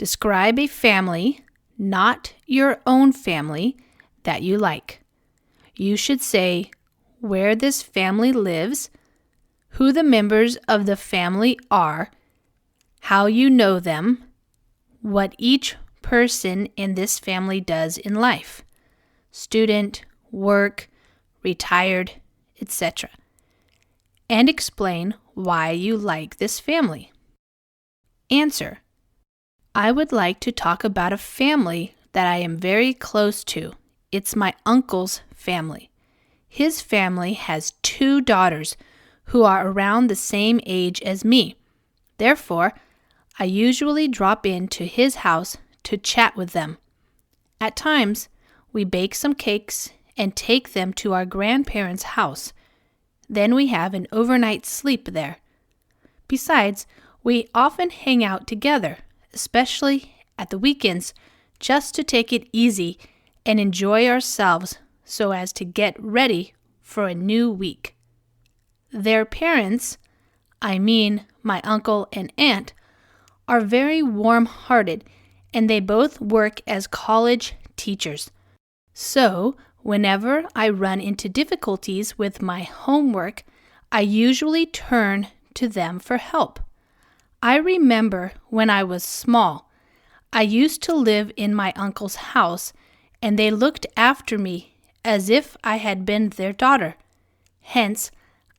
Describe a family, not your own family, that you like. You should say where this family lives, who the members of the family are, how you know them, what each person in this family does in life, student, work, retired, etc., and explain why you like this family. Answer: I would like to talk about a family that I am very close to. It's my uncle's family. His family has 2 daughters who are around the same age as me. Therefore, I usually drop into his house to chat with them. At times, we bake some cakes and take them to our grandparents' house. Then we have an overnight sleep there. Besides, we often hang out together, especially at the weekends, just to take it easy and enjoy ourselves so as to get ready for a new week. Their parents, I mean my uncle and aunt, are very warm-hearted, and they both work as college teachers. So, whenever I run into difficulties with my homework, I usually turn to them for help. I remember when I was small, I used to live in my uncle's house, and they looked after me as if I had been their daughter. Hence,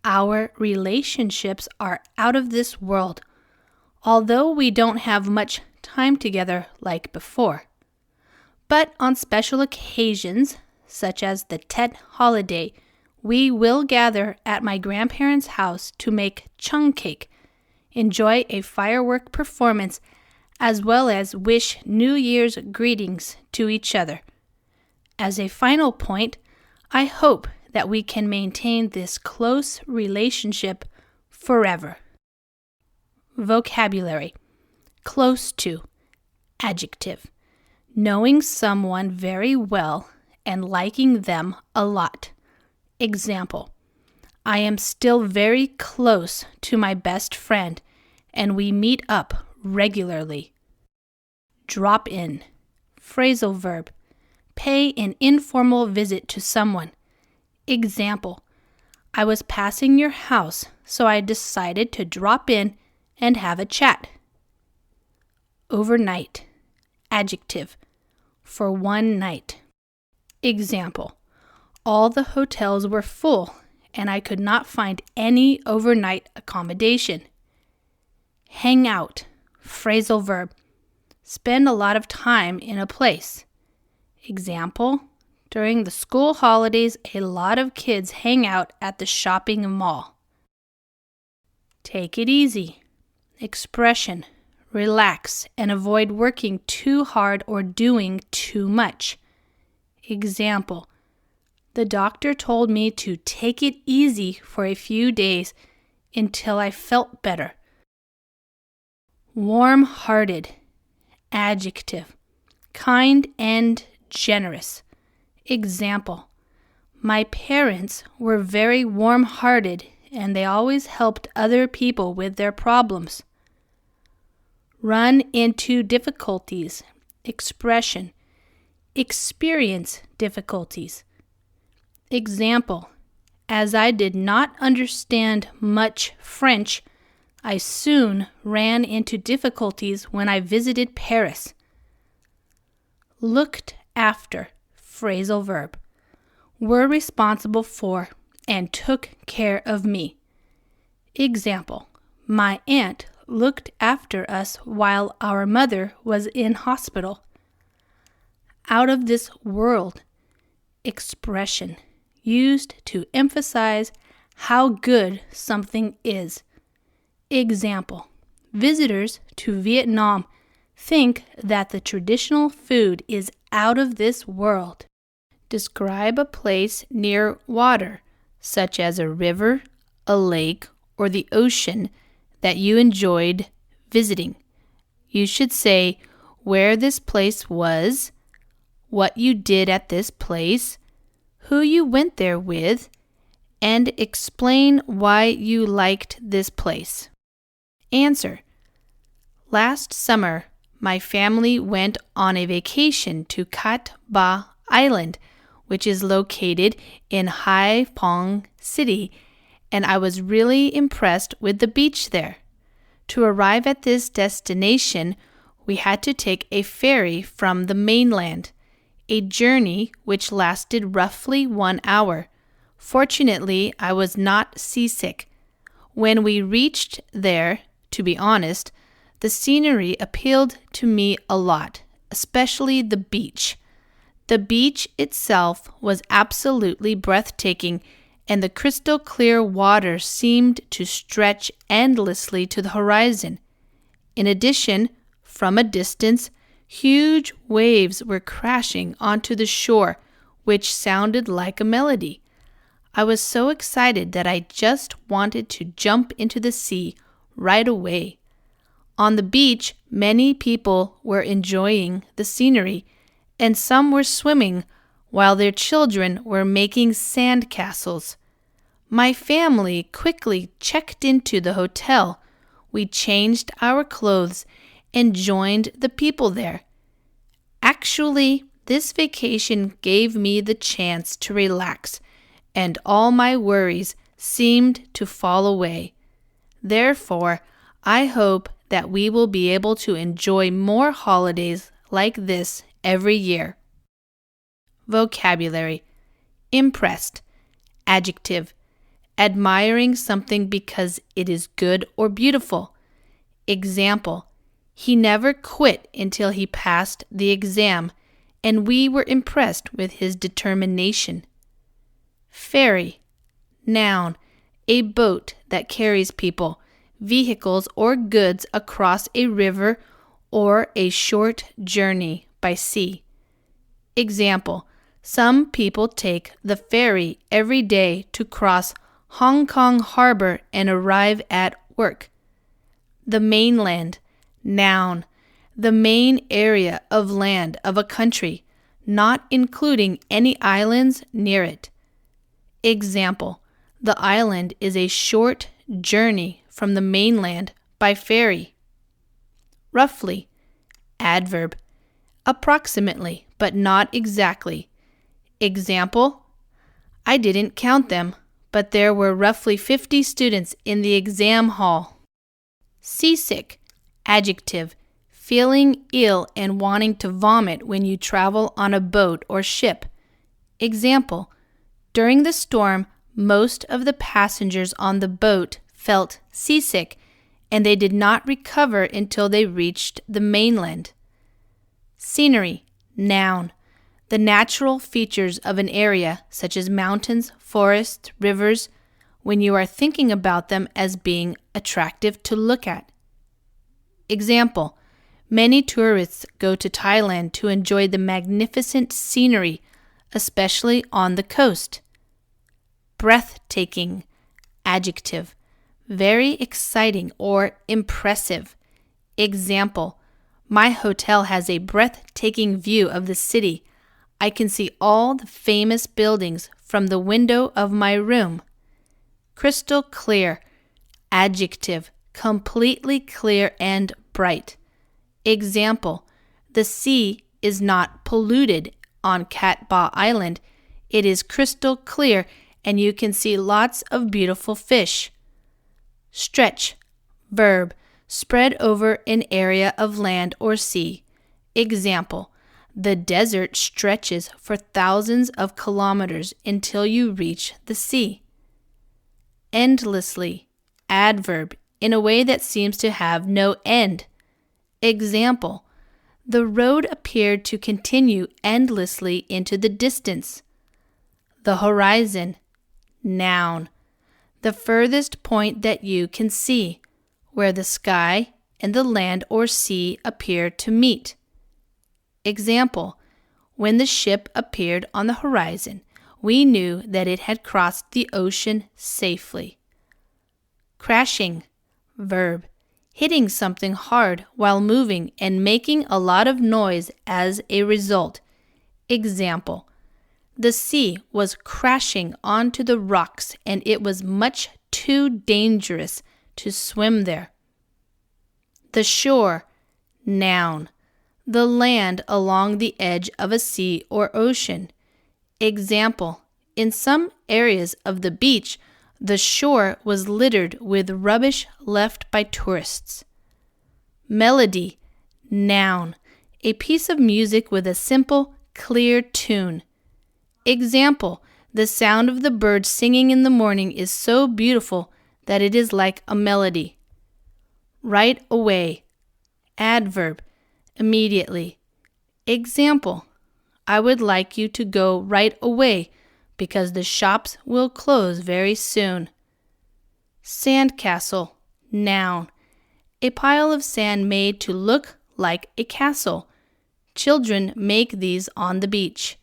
our relationships are out of this world, although we don't have much time together like before. But on special occasions, such as the Tet holiday, we will gather at my grandparents' house to make chung cake, enjoy a firework performance, as well as wish New Year's greetings to each other. As a final point, I hope that we can maintain this close relationship forever. Vocabulary: close to, adjective, knowing someone very well and liking them a lot. Example: I am still very close to my best friend, and we meet up regularly. Drop in, phrasal verb, pay an informal visit to someone. Example: I was passing your house, so I decided to drop in and have a chat. Overnight, adjective, for one night. Example: all the hotels were full, and I could not find any overnight accommodation. Hang out, phrasal verb, spend a lot of time in a place. Example: during the school holidays, a lot of kids hang out at the shopping mall. Take it easy. Expression: relax and avoid working too hard or doing too much. Example: the doctor told me to take it easy for a few days until I felt better. Warm-hearted, adjective, kind and generous. Example: my parents were very warm-hearted and they always helped other people with their problems. Run into difficulties. Expression: experience difficulties. Example: as I did not understand much French, I soon ran into difficulties when I visited Paris. Looked after, phrasal verb, were responsible for and took care of me. Example: my aunt looked after us while our mother was in hospital. Out of this world, expression, used to emphasize how good something is. Example: visitors to Vietnam think that the traditional food is out of this world. Describe a place near water, such as a river, a lake, or the ocean that you enjoyed visiting. You should say where this place was, what you did at this place, who you went there with, and explain why you liked this place. Answer: last summer, My family went on a vacation to Cat Ba Island, which is located in Hai Phong City, and I was really impressed with the beach there. To arrive at this destination, we had to take a ferry from the mainland, a journey which lasted roughly 1 hour. Fortunately, I was not seasick. When we reached there, to be honest, the scenery appealed to me a lot, especially the beach. The beach itself was absolutely breathtaking, and the crystal clear water seemed to stretch endlessly to the horizon. In addition, from a distance, huge waves were crashing onto the shore, which sounded like a melody. I was so excited that I just wanted to jump into the sea right away. On the beach, many people were enjoying the scenery, and some were swimming while their children were making sand castles. My family quickly checked into the hotel. We changed our clothes and joined the people there. Actually, this vacation gave me the chance to relax, and all my worries seemed to fall away. Therefore, I hope that we will be able to enjoy more holidays like this every year. Vocabulary: impressed, adjective, admiring something because it is good or beautiful. Example: he never quit until he passed the exam, and we were impressed with his determination. Ferry, noun, a boat that carries people, vehicles, or goods across a river or a short journey by sea. Example: some people take the ferry every day to cross Hong Kong Harbor and arrive at work. The mainland, noun, the main area of land of a country, not including any islands near it. Example: the island is a short journey from the mainland by ferry. Roughly, adverb, approximately, but not exactly. Example: I didn't count them, but there were roughly 50 students in the exam hall. Seasick, adjective, feeling ill and wanting to vomit when you travel on a boat or ship. Example: during the storm, most of the passengers on the boat felt seasick, and they did not recover until they reached the mainland. Scenery, noun, the natural features of an area, such as mountains, forests, rivers, when you are thinking about them as being attractive to look at. Example: many tourists go to Thailand to enjoy the magnificent scenery, especially on the coast. Breathtaking, adjective, very exciting or impressive. Example: my hotel has a breathtaking view of the city. I can see all the famous buildings from the window of my room. Crystal clear, adjective, completely clear and bright. Example: the sea is not polluted on Cat Ba Island. It is crystal clear and you can see lots of beautiful fish. Stretch, verb, spread over an area of land or sea. Example: the desert stretches for thousands of kilometers until you reach the sea. Endlessly, adverb, in a way that seems to have no end. Example: the road appeared to continue endlessly into the distance. The horizon, noun, the furthest point that you can see, where the sky and the land or sea appear to meet. Example: when the ship appeared on the horizon, we knew that it had crossed the ocean safely. Crashing, verb, hitting something hard while moving and making a lot of noise as a result. Example: the sea was crashing onto the rocks and it was much too dangerous to swim there. The shore, noun, the land along the edge of a sea or ocean. Example, in some areas of the beach, the shore was littered with rubbish left by tourists. Melody, noun, a piece of music with a simple, clear tune. Example, the sound of the birds singing in the morning is so beautiful that it is like a melody. Right away, adverb, immediately. Example, I would like you to go right away because the shops will close very soon. Sandcastle, noun, a pile of sand made to look like a castle. Children make these on the beach.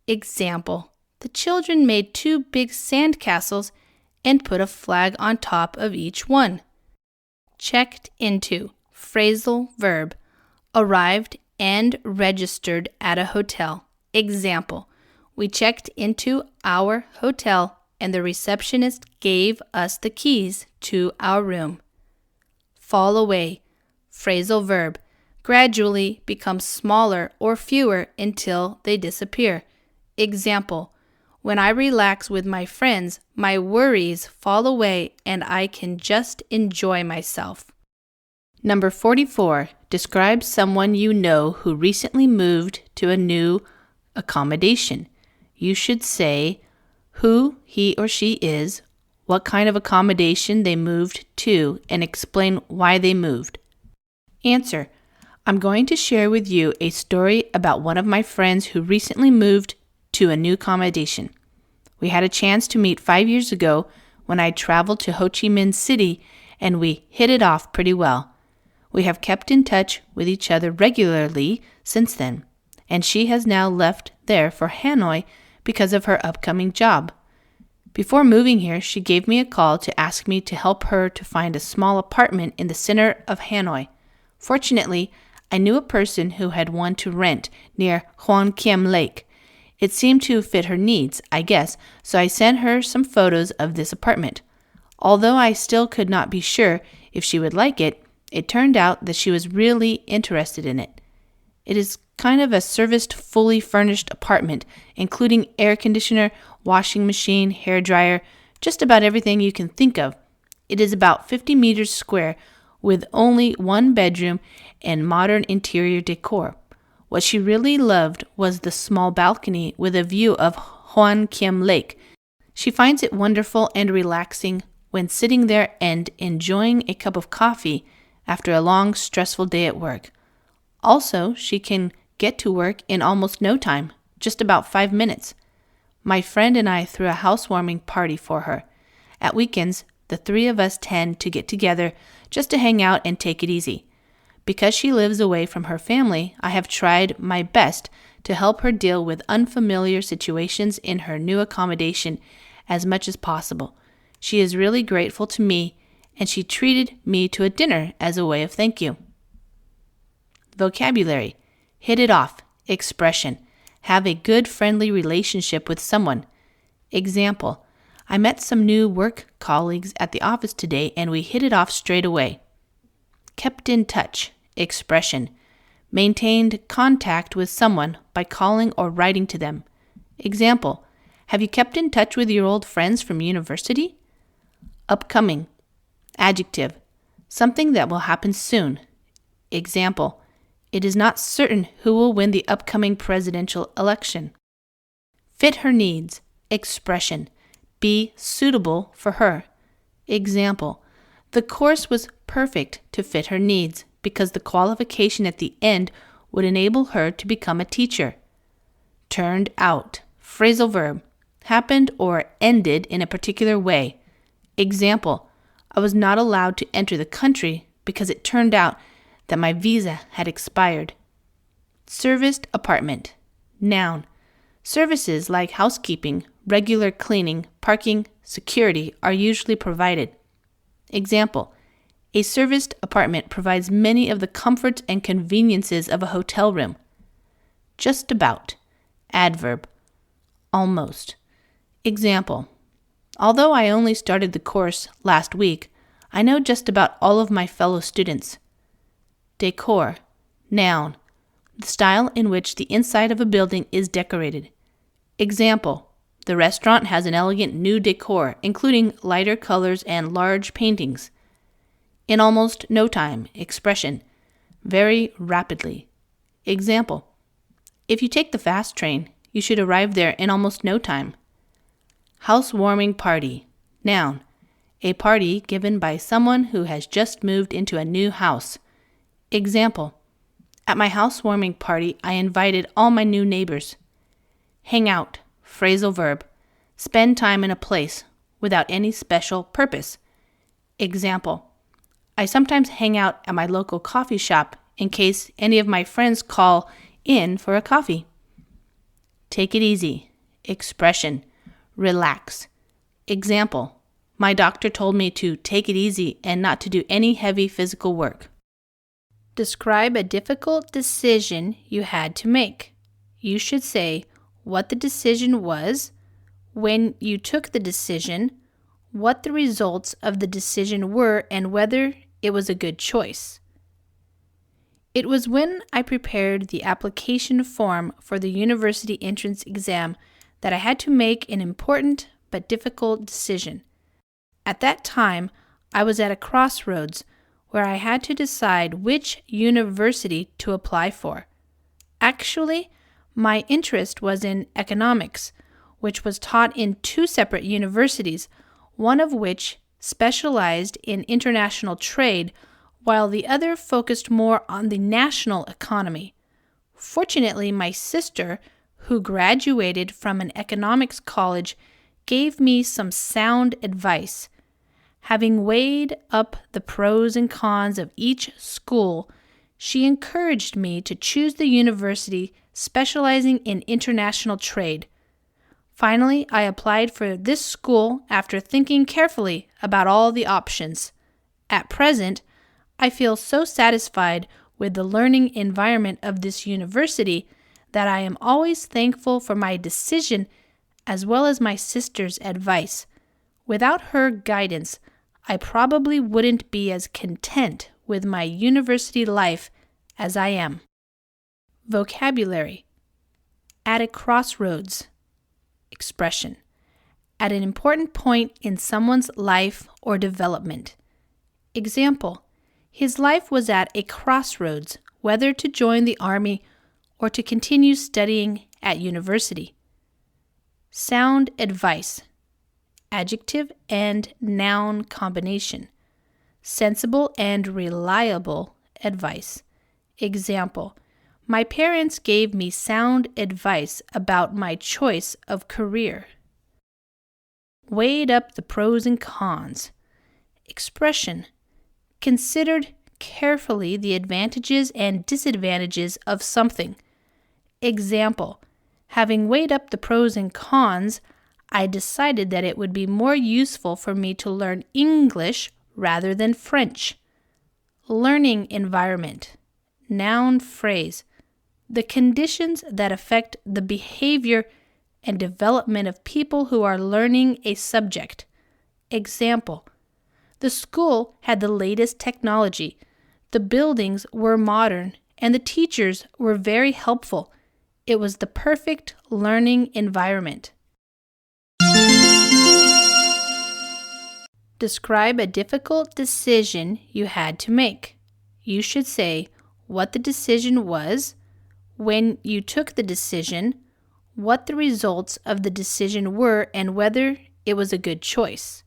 Example, the children made 2 big sand castles and put a flag on top of each one. Checked into, phrasal verb, arrived and registered at a hotel. Example, we checked into our hotel and the receptionist gave us the keys to our room. Fall away, phrasal verb, gradually become smaller or fewer until they disappear. Example, when I relax with my friends, my worries fall away and I can just enjoy myself. Number 44. Describe someone you know who recently moved to a new accommodation. You should say who he or she is, what kind of accommodation they moved to, and explain why they moved. Answer. I'm going to share with you a story about one of my friends who recently moved to a new accommodation. We had a chance to meet 5 years ago when I traveled to Ho Chi Minh City, and we hit it off pretty well. We have kept in touch with each other regularly since then, and she has now left there for Hanoi because of her upcoming job. Before moving here, she gave me a call to ask me to help her to find a small apartment in the center of Hanoi. Fortunately, I knew a person who had one to rent near Hoan Kiem Lake. It seemed to fit her needs, I guess, so I sent her some photos of this apartment. Although I still could not be sure if she would like it, it turned out that she was really interested in it. It is kind of a serviced, fully furnished apartment, including air conditioner, washing machine, hair dryer, just about everything you can think of. It is about 50 meters square, with only 1 bedroom and modern interior decor. What she really loved was the small balcony with a view of Hoan Kiem Lake. She finds it wonderful and relaxing when sitting there and enjoying a cup of coffee after a long, stressful day at work. Also, she can get to work in almost no time, just about 5 minutes. My friend and I threw a housewarming party for her. At weekends, the 3 of us tend to get together just to hang out and take it easy. Because she lives away from her family, I have tried my best to help her deal with unfamiliar situations in her new accommodation as much as possible. She is really grateful to me, and she treated me to a dinner as a way of thank you. Vocabulary. Hit it off. Expression. Have a good friendly relationship with someone. Example. I met some new work colleagues at the office today and we hit it off straight away. Kept in touch. Expression. Maintained contact with someone by calling or writing to them. Example. Have you kept in touch with your old friends from university? Upcoming. Adjective. Something that will happen soon. Example. It is not certain who will win the upcoming presidential election. Fit her needs. Expression. Be suitable for her. Example. The course was perfect to fit her needs because the qualification at the end would enable her to become a teacher. Turned out. Phrasal verb. Happened or ended in a particular way. Example. I was not allowed to enter the country because it turned out that my visa had expired. Serviced apartment. Noun. Services like housekeeping, regular cleaning, parking, security are usually provided. Example. A serviced apartment provides many of the comforts and conveniences of a hotel room. Just about. Adverb. Almost. Example. Although I only started the course last week, I know just about all of my fellow students. Decor. Noun. the style in which the inside of a building is decorated. Example, the restaurant has an elegant new decor, including lighter colors and large paintings. In almost no time. Expression, very rapidly. Example, if you take the fast train, you should arrive there in almost no time. Housewarming party. Noun, a party given by someone who has just moved into a new house. Example, at my housewarming party, I invited all my new neighbors. Hang out, phrasal verb, spend time in a place without any special purpose. Example, I sometimes hang out at my local coffee shop in case any of my friends call in for a coffee. Take it easy. Expression, relax. Example, my doctor told me to take it easy and not to do any heavy physical work. Describe a difficult decision you had to make. You should say what the decision was, when you took the decision, what the results of the decision were, and whether it was a good choice. It was when I prepared the application form for the university entrance exam that I had to make an important but difficult decision. At that time, I was at a crossroads where I had to decide which university to apply for. Actually, my interest was in economics, which was taught in two separate universities, one of which specialized in international trade, while the other focused more on the national economy. Fortunately, my sister, who graduated from an economics college, gave me some sound advice. Having weighed up the pros and cons of each school, she encouraged me to choose the university specializing in international trade. Finally, I applied for this school after thinking carefully about all the options. At present, I feel so satisfied with the learning environment of this university that I am always thankful for my decision as well as my sister's advice. Without her guidance, I probably wouldn't be as content with my university life as I am. Vocabulary. At a crossroads. Expression, at an important point in someone's life or development. Example, his life was at a crossroads, whether to join the army or to continue studying at university. Sound advice, adjective and noun combination. Sensible and reliable advice. Example, my parents gave me sound advice about my choice of career. Weighed up the pros and cons. Expression, considered carefully the advantages and disadvantages of something. Example, having weighed up the pros and cons, I decided that it would be more useful for me to learn English rather than French. Learning environment. Noun phrase. The conditions that affect the behavior and development of people who are learning a subject. Example, the school had the latest technology, the buildings were modern, and the teachers were very helpful. It was the perfect learning environment. Describe a difficult decision you had to make. You should say what the decision was, when you took the decision, what the results of the decision were, and whether it was a good choice.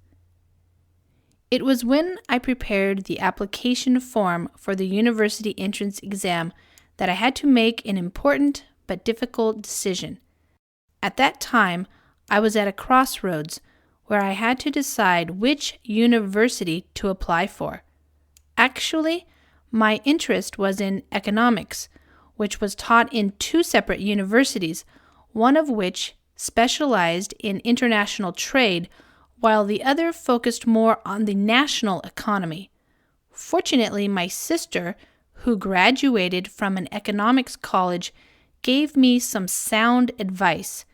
It was when I prepared the application form for the university entrance exam that I had to make an important but difficult decision. At that time, I was at a crossroads where I had to decide which university to apply for. Actually, my interest was in economics, which was taught in two separate universities, one of which specialized in international trade, while the other focused more on the national economy. Fortunately, my sister, who graduated from an economics college, gave me some sound advice.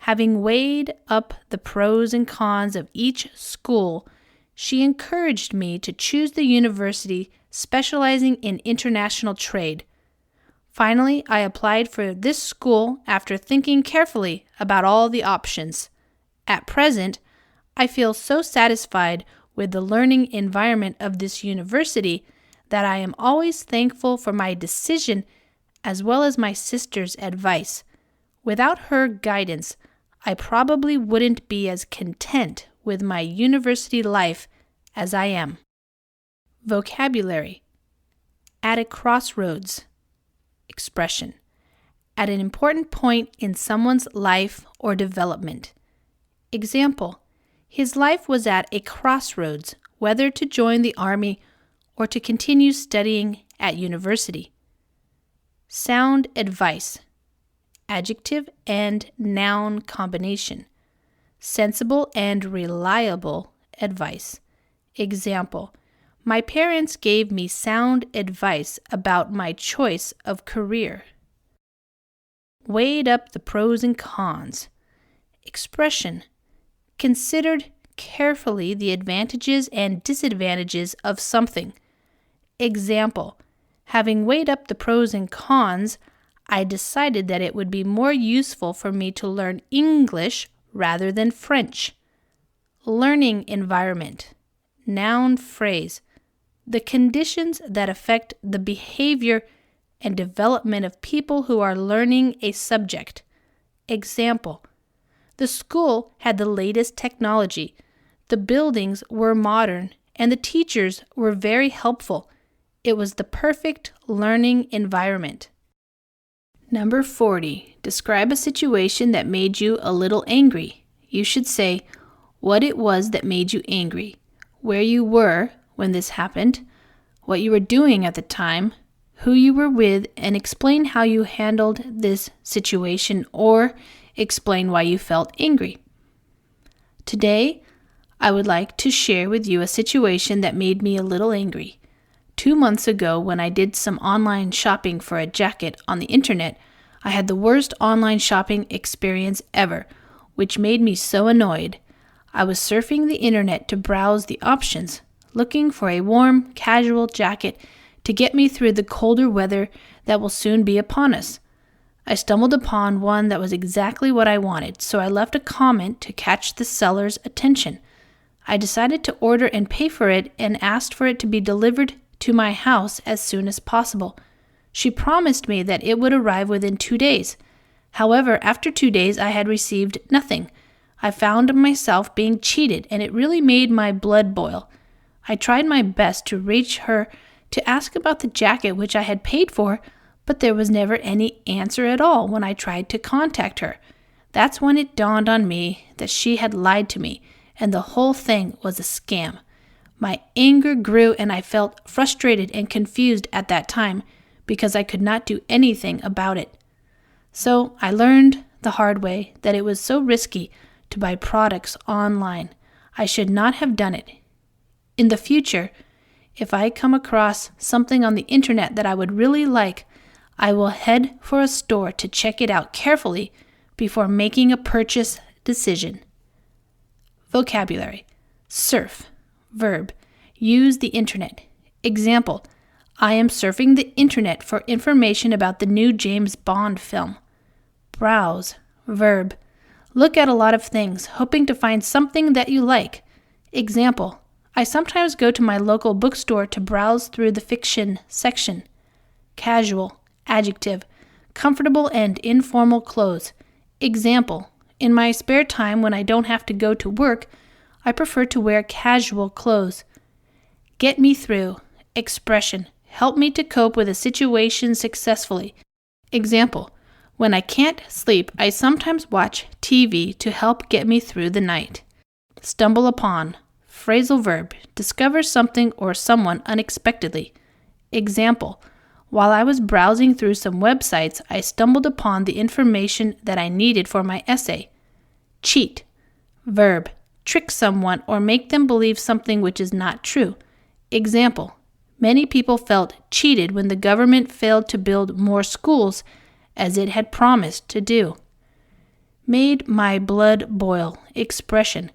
Having weighed up the pros and cons of each school, she encouraged me to choose the university specializing in international trade. Finally, I applied for this school after thinking carefully about all the options. At present, I feel so satisfied with the learning environment of this university that I am always thankful for my decision as well as my sister's advice. Without her guidance, I probably wouldn't be as content with my university life as I am. Vocabulary. At a crossroads. Expression. At an important point in someone's life or development. Example. His life was at a crossroads, whether to join the army or to continue studying at university. Sound advice. Adjective and noun combination. Sensible and reliable advice. Example. My parents gave me sound advice about my choice of career. Weighed up the pros and cons. Expression. Considered carefully the advantages and disadvantages of something. Example. Having weighed up the pros and cons, I decided that it would be more useful for me to learn English rather than French. Learning environment. Noun phrase. The conditions that affect the behavior and development of people who are learning a subject. Example. The school had the latest technology. The buildings were modern, and the teachers were very helpful. It was the perfect learning environment. Number 40. Describe a situation that made you a little angry. You should say what it was that made you angry, where you were when this happened, what you were doing at the time, who you were with, and explain how you handled this situation or explain why you felt angry. Today, I would like to share with you a situation that made me a little angry. 2 months ago, when I did some online shopping for a jacket on the internet, I had the worst online shopping experience ever, which made me so annoyed. I was surfing the internet to browse the options, looking for a warm, casual jacket to get me through the colder weather that will soon be upon us. I stumbled upon one that was exactly what I wanted, so I left a comment to catch the seller's attention. I decided to order and pay for it and asked for it to be delivered to my house as soon as possible. She promised me that it would arrive within 2 days. However, after 2 days, I had received nothing. I found myself being cheated, and it really made my blood boil. I tried my best to reach her to ask about the jacket which I had paid for, but there was never any answer at all when I tried to contact her. That's when it dawned on me that she had lied to me, and the whole thing was a scam. My anger grew, and I felt frustrated and confused at that time because I could not do anything about it. So I learned the hard way that it was so risky to buy products online. I should not have done it. In the future, if I come across something on the internet that I would really like, I will head for a store to check it out carefully before making a purchase decision. Vocabulary. Surf. Verb. Use the internet. Example. I am surfing the internet for information about the new James Bond film. Browse. Verb. Look at a lot of things, hoping to find something that you like. Example. I sometimes go to my local bookstore to browse through the fiction section. Casual. Adjective. Comfortable and informal clothes. Example. In my spare time when I don't have to go to work, I prefer to wear casual clothes. Get me through. Expression. Help me to cope with a situation successfully. Example. When I can't sleep, I sometimes watch TV to help get me through the night. Stumble upon. Phrasal verb. Discover something or someone unexpectedly. Example. While I was browsing through some websites, I stumbled upon the information that I needed for my essay. Cheat. Verb. Trick someone or make them believe something which is not true. Example. Many people felt cheated when the government failed to build more schools as it had promised to do. Made my blood boil. Expression.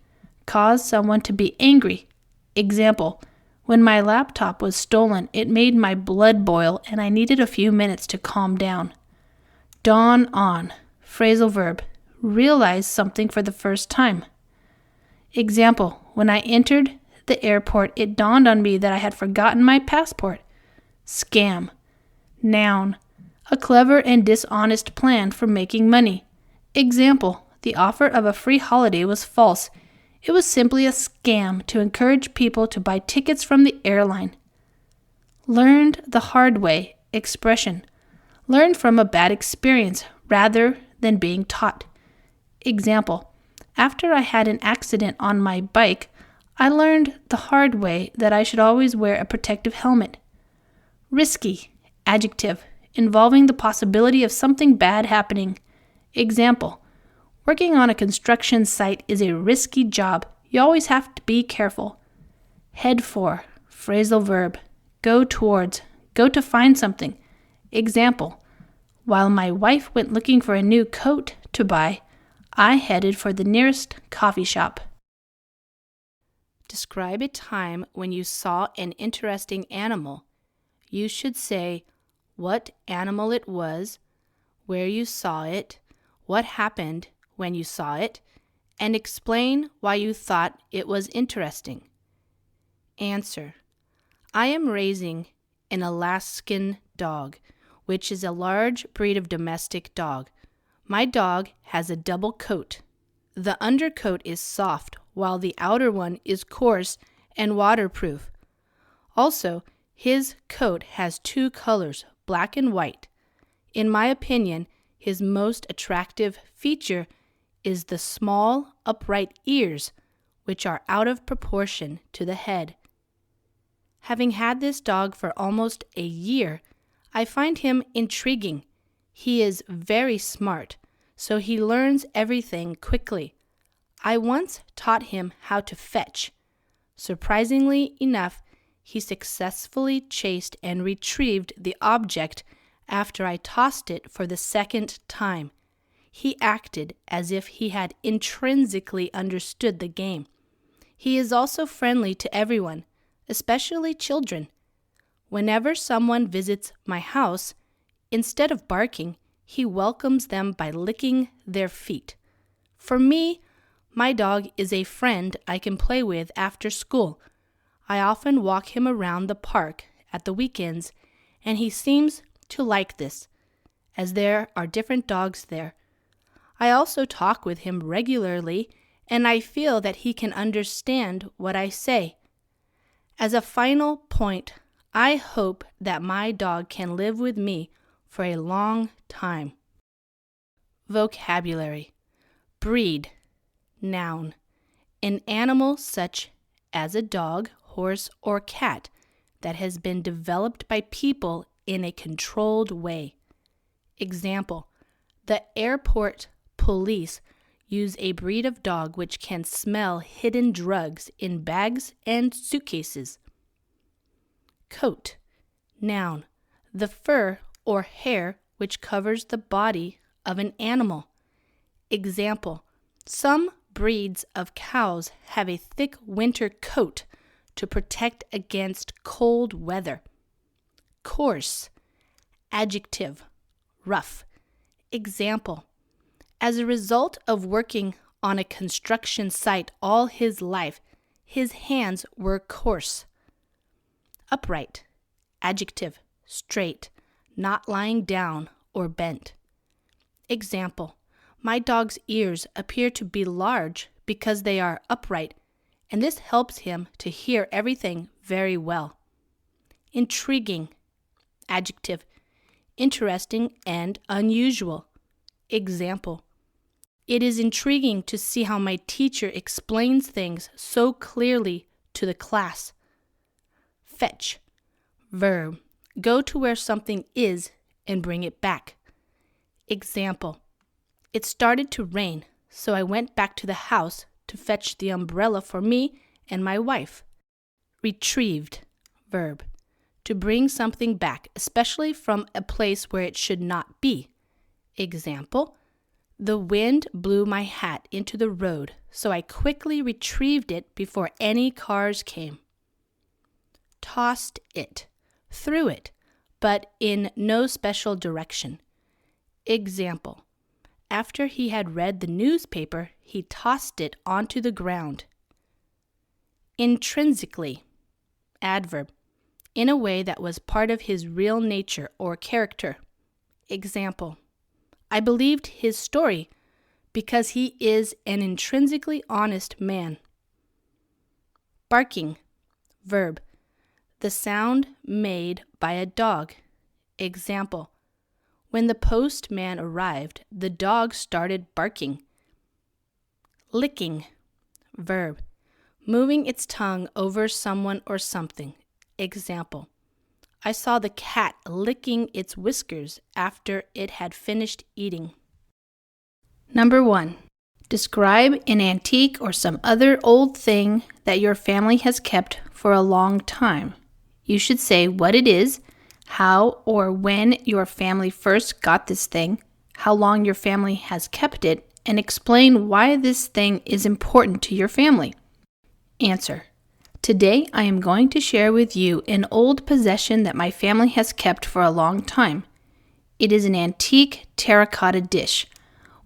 Cause someone to be angry. Example. When my laptop was stolen, it made my blood boil and I needed a few minutes to calm down. Dawn on. Phrasal verb. Realize something for the first time. Example, when I entered the airport, it dawned on me that I had forgotten my passport. Scam. Noun. A clever and dishonest plan for making money. Example, the offer of a free holiday was false. It was simply a scam to encourage people to buy tickets from the airline. Learned the hard way. Expression. Learned from a bad experience rather than being taught. Example, after I had an accident on my bike, I learned the hard way that I should always wear a protective helmet. Risky. Adjective. Involving the possibility of something bad happening. Example, working on a construction site is a risky job. You always have to be careful. Head for. Phrasal verb. Go towards. Go to find something. Example, while my wife went looking for a new coat to buy, I headed for the nearest coffee shop. Describe a time when you saw an interesting animal. You should say what animal it was, where you saw it, what happened when you saw it, and explain why you thought it was interesting. Answer. I am raising an Alaskan dog, which is a large breed of domestic dog. My dog has a double coat. The undercoat is soft, while the outer one is coarse and waterproof. Also, his coat has two colors, black and white. In my opinion, his most attractive feature is the small, upright ears, which are out of proportion to the head. Having had this dog for almost a year, I find him intriguing. He is very smart, so he learns everything quickly. I once taught him how to fetch. Surprisingly enough, he successfully chased and retrieved the object after I tossed it for the second time. He acted as if he had intrinsically understood the game. He is also friendly to everyone, especially children. Whenever someone visits my house, instead of barking, he welcomes them by licking their feet. For me, my dog is a friend I can play with after school. I often walk him around the park at the weekends, and he seems to like this, as there are different dogs there. I also talk with him regularly, and I feel that he can understand what I say. As a final point, I hope that my dog can live with me for a long time. Vocabulary. Breed. Noun. An animal such as a dog, horse, or cat that has been developed by people in a controlled way. Example, the airport police use a breed of dog which can smell hidden drugs in bags and suitcases. Coat. Noun, the fur or hair which covers the body of an animal. Example, some breeds of cows have a thick winter coat to protect against cold weather. Coarse. Adjective, rough. Example, as a result of working on a construction site all his life, his hands were coarse. Upright. Adjective, straight, not lying down or bent. Example, my dog's ears appear to be large because they are upright, and this helps him to hear everything very well. Intriguing. Adjective, interesting and unusual. Example, it is intriguing to see how my teacher explains things so clearly to the class. Fetch. Verb, go to where something is and bring it back. Example, it started to rain, so I went back to the house to fetch the umbrella for me and my wife. Retrieved. Verb, to bring something back, especially from a place where it should not be. Example, the wind blew my hat into the road, so I quickly retrieved it before any cars came. tossed it, threw it, but in no special direction. Example, after he had read the newspaper, he tossed it onto the ground. Intrinsically, adverb, in a way that was part of his real nature or character. Example, I believed his story because he is an intrinsically honest man. Barking, verb, the sound made by a dog. Example, when the postman arrived, the dog started barking. Licking, verb, moving its tongue over someone or something. Example, I saw the cat licking its whiskers after it had finished eating. Number 1. Describe an antique or some other old thing that your family has kept for a long time. You should say what it is, how or when your family first got this thing, how long your family has kept it, and explain why this thing is important to your family. Answer. Today I am going to share with you an old possession that my family has kept for a long time. It is an antique terracotta dish,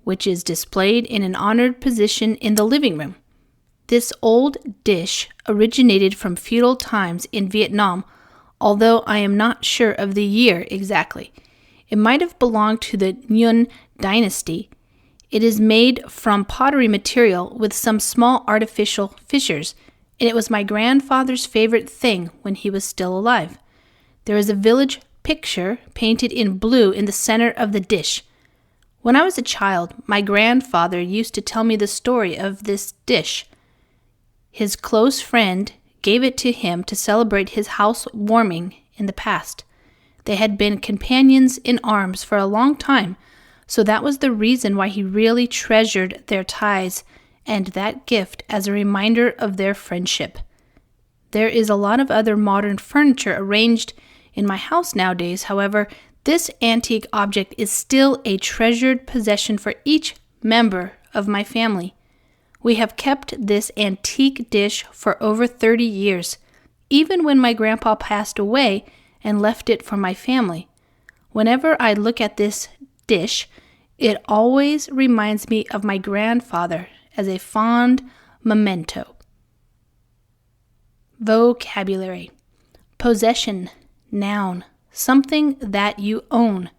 which is displayed in an honored position in the living room. This old dish originated from feudal times in Vietnam, although I am not sure of the year exactly. It might have belonged to the Nguyen dynasty. It is made from pottery material with some small artificial fissures, and it was my grandfather's favorite thing when he was still alive. There is a village picture painted in blue in the center of the dish. When I was a child, my grandfather used to tell me the story of this dish. His close friend gave it to him to celebrate his housewarming in the past. They had been companions in arms for a long time, so that was the reason why he really treasured their ties and that gift as a reminder of their friendship. There is a lot of other modern furniture arranged in my house nowadays. However, this antique object is still a treasured possession for each member of my family. We have kept this antique dish for over 30 years, even when my grandpa passed away and left it for my family. Whenever I look at this dish, it always reminds me of my grandfather as a fond memento. Vocabulary. Possession, noun, something that you own.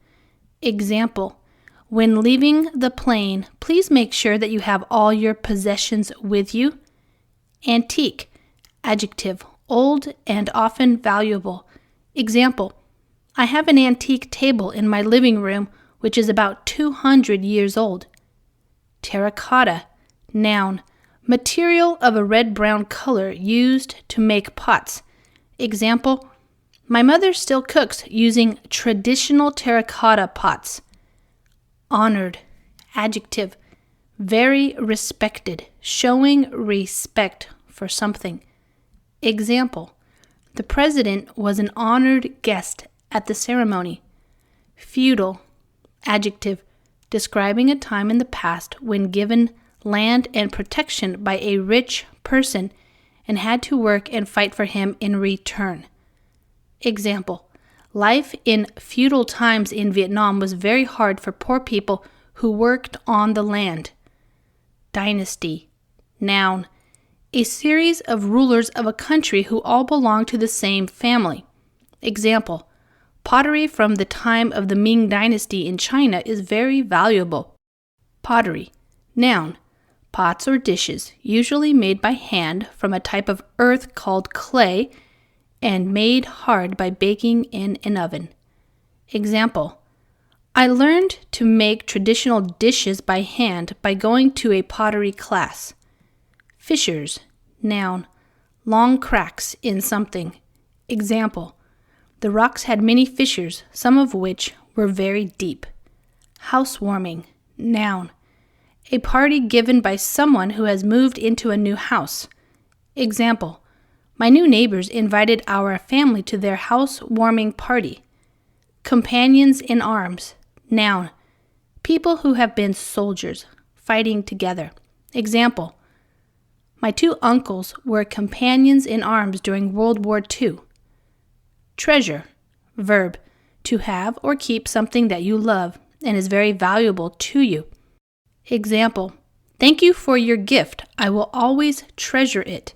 Example, when leaving the plane, please make sure that you have all your possessions with you. Antique, adjective, old and often valuable. Example, I have an antique table in my living room which is about 200 years old. Terracotta, noun, material of a red-brown color used to make pots. Example, my mother still cooks using traditional terracotta pots. Honored, adjective, very respected, showing respect for something. Example, the president was an honored guest at the ceremony. Feudal, adjective, describing a time in the past when given land and protection by a rich person and had to work and fight for him in return. Example, life in feudal times in Vietnam was very hard for poor people who worked on the land. Dynasty, noun, a series of rulers of a country who all belong to the same family. Example, pottery from the time of the Ming dynasty in China is very valuable. Pottery, noun, pots or dishes, usually made by hand from a type of earth called clay and made hard by baking in an oven. Example, I learned to make traditional dishes by hand by going to a pottery class. Fissures, noun, long cracks in something. Example, the rocks had many fissures, some of which were very deep. Housewarming, noun, a party given by someone who has moved into a new house. Example, my new neighbors invited our family to their housewarming party. Companions in arms, noun, people who have been soldiers, fighting together. Example, my two uncles were companions in arms during World War II. Treasure. Verb. To have or keep something that you love and is very valuable to you. Example. Thank you for your gift. I will always treasure it.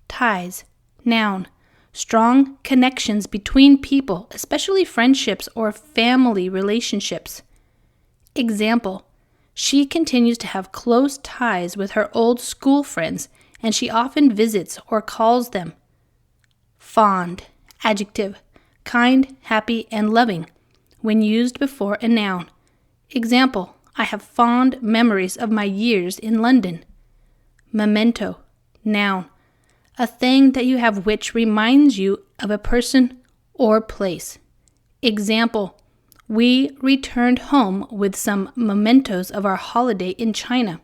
Ties. Noun. Strong connections between people, especially friendships or family relationships. Example. She continues to have close ties with her old school friends, and she often visits or calls them. Fond. Adjective. Kind, happy, and loving, when used before a noun. Example. I have fond memories of my years in London. Memento. Noun. A thing that you have which reminds you of a person or place. Example. We returned home with some mementos of our holiday in China.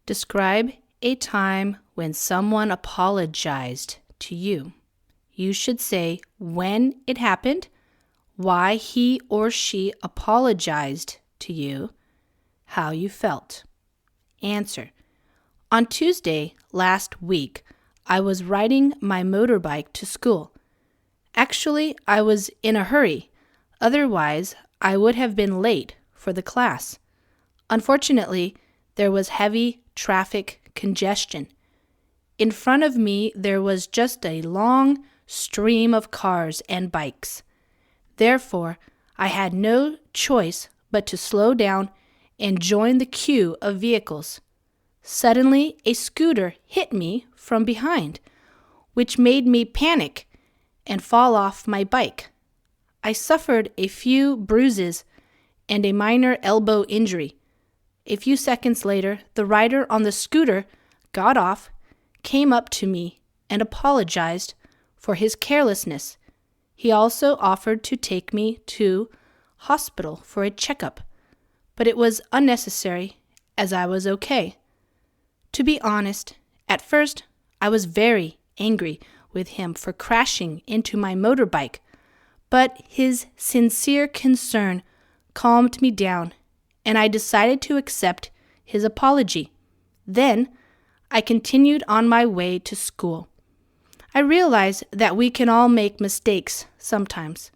Describe a time when someone apologized to you. You should say when it happened, why he or she apologized to you, how you felt. Answer. On Tuesday last week, I was riding my motorbike to school. Actually, I was in a hurry. Otherwise, I would have been late for the class. Unfortunately, there was heavy traffic congestion. In front of me, there was just a long stream of cars and bikes. Therefore, I had no choice but to slow down and join the queue of vehicles. Suddenly, a scooter hit me from behind, which made me panic and fall off my bike. I suffered a few bruises and a minor elbow injury. A few seconds later, the rider on the scooter got off, came up to me, and apologized for his carelessness. He also offered to take me to hospital for a checkup, but it was unnecessary as I was okay. To be honest, at first I was very angry with him for crashing into my motorbike, but his sincere concern calmed me down, and I decided to accept his apology. Then I continued on my way to school. I realize that we can all make mistakes sometimes,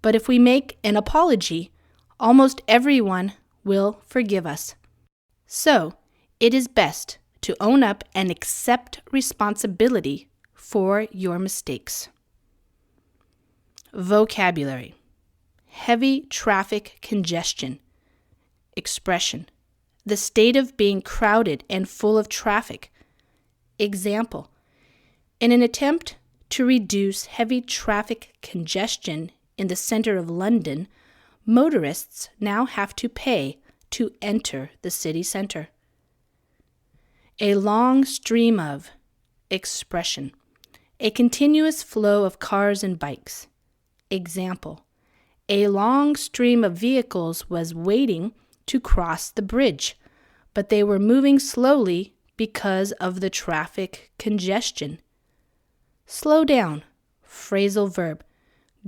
but if we make an apology, almost everyone will forgive us. So, it is best to own up and accept responsibility for your mistakes. Vocabulary. Heavy traffic congestion. Expression. The state of being crowded and full of traffic. Example. In an attempt to reduce heavy traffic congestion in the center of London, motorists now have to pay to enter the city center. A long stream of. Expression. A continuous flow of cars and bikes. Example. A long stream of vehicles was waiting to cross the bridge, but they were moving slowly because of the traffic congestion. Slow down. Phrasal verb.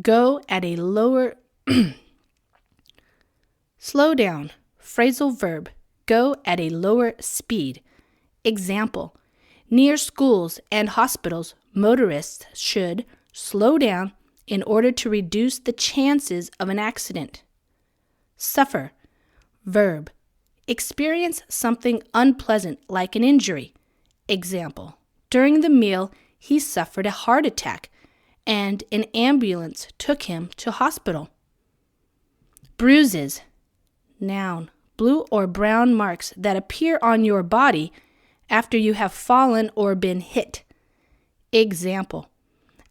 Go at a lower Slow down. Phrasal verb. Go at a lower speed. Example. Near schools and hospitals, motorists should slow down in order to reduce the chances of an accident. Suffer. Verb. Experience something unpleasant like an injury. Example. During the meal, he suffered a heart attack, and an ambulance took him to hospital. Bruises. Noun. Blue or brown marks that appear on your body after you have fallen or been hit. Example.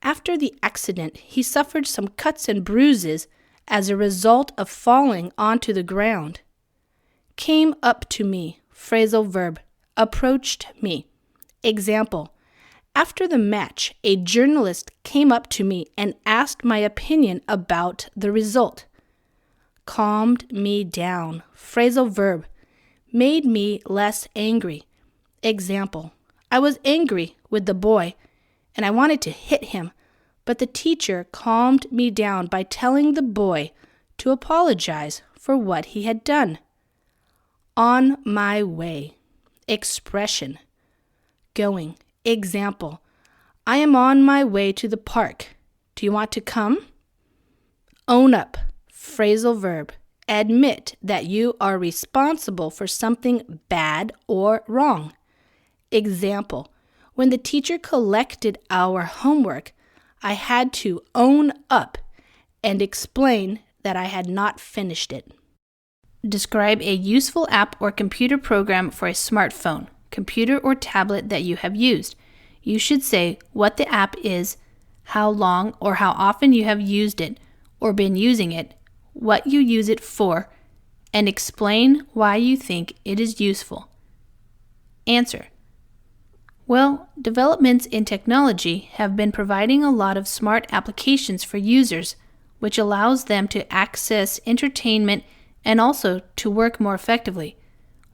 After the accident, he suffered some cuts and bruises as a result of falling onto the ground. Came up to me. Phrasal verb. Approached me. Example. After the match, a journalist came up to me and asked my opinion about the result. Calmed me down. Phrasal verb. Made me less angry. Example. I was angry with the boy, and I wanted to hit him, but the teacher calmed me down by telling the boy to apologize for what he had done. On my way. Expression. Going. Example. I am on my way to the park. Do you want to come? Own up, phrasal verb. Admit that you are responsible for something bad or wrong. Example, when the teacher collected our homework, I had to own up and explain that I had not finished it. Describe a useful app or computer program for a smartphone, computer, or tablet that you have used. You should say what the app is, how long or how often you have used it or been using it, what you use it for, and explain why you think it is useful. Answer. Well, developments in technology have been providing a lot of smart applications for users, which allows them to access entertainment and also to work more effectively.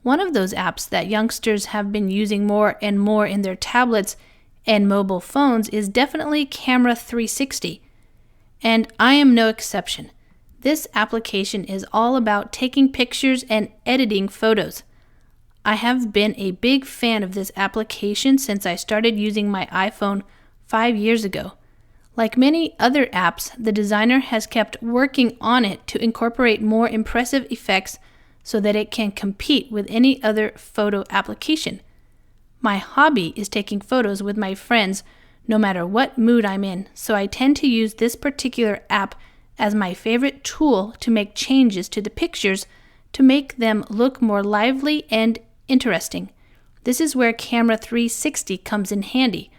One of those apps that youngsters have been using more and more in their tablets and mobile phones is definitely Camera 360. And I am no exception. This application is all about taking pictures and editing photos. I have been a big fan of this application since I started using my iPhone 5 years ago. Like many other apps, the designer has kept working on it to incorporate more impressive effects so that it can compete with any other photo application. My hobby is taking photos with my friends no matter what mood I'm in, so I tend to use this particular app as my favorite tool to make changes to the pictures to make them look more lively and interesting. This is where Camera 360 comes in handy.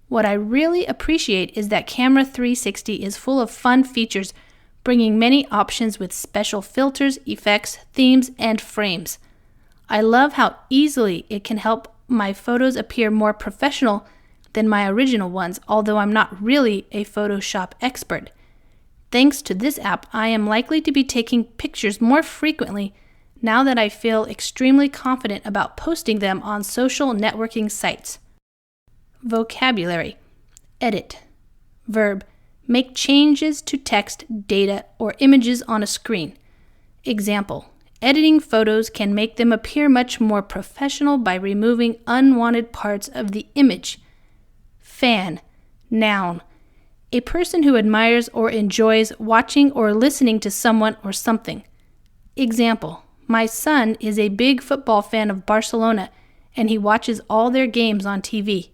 What I really appreciate is that Camera 360 is full of fun features, bringing many options with special filters, effects, themes, and frames. I love how easily it can help my photos appear more professional than my original ones, although I'm not really a Photoshop expert. Thanks to this app, I am likely to be taking pictures more frequently now that I feel extremely confident about posting them on social networking sites. Vocabulary. Edit. Verb. Make changes to text, data, or images on a screen. Example. Editing photos can make them appear much more professional by removing unwanted parts of the image. Fan. Noun. A person who admires or enjoys watching or listening to someone or something. Example. My son is a big football fan of Barcelona, and he watches all their games on TV.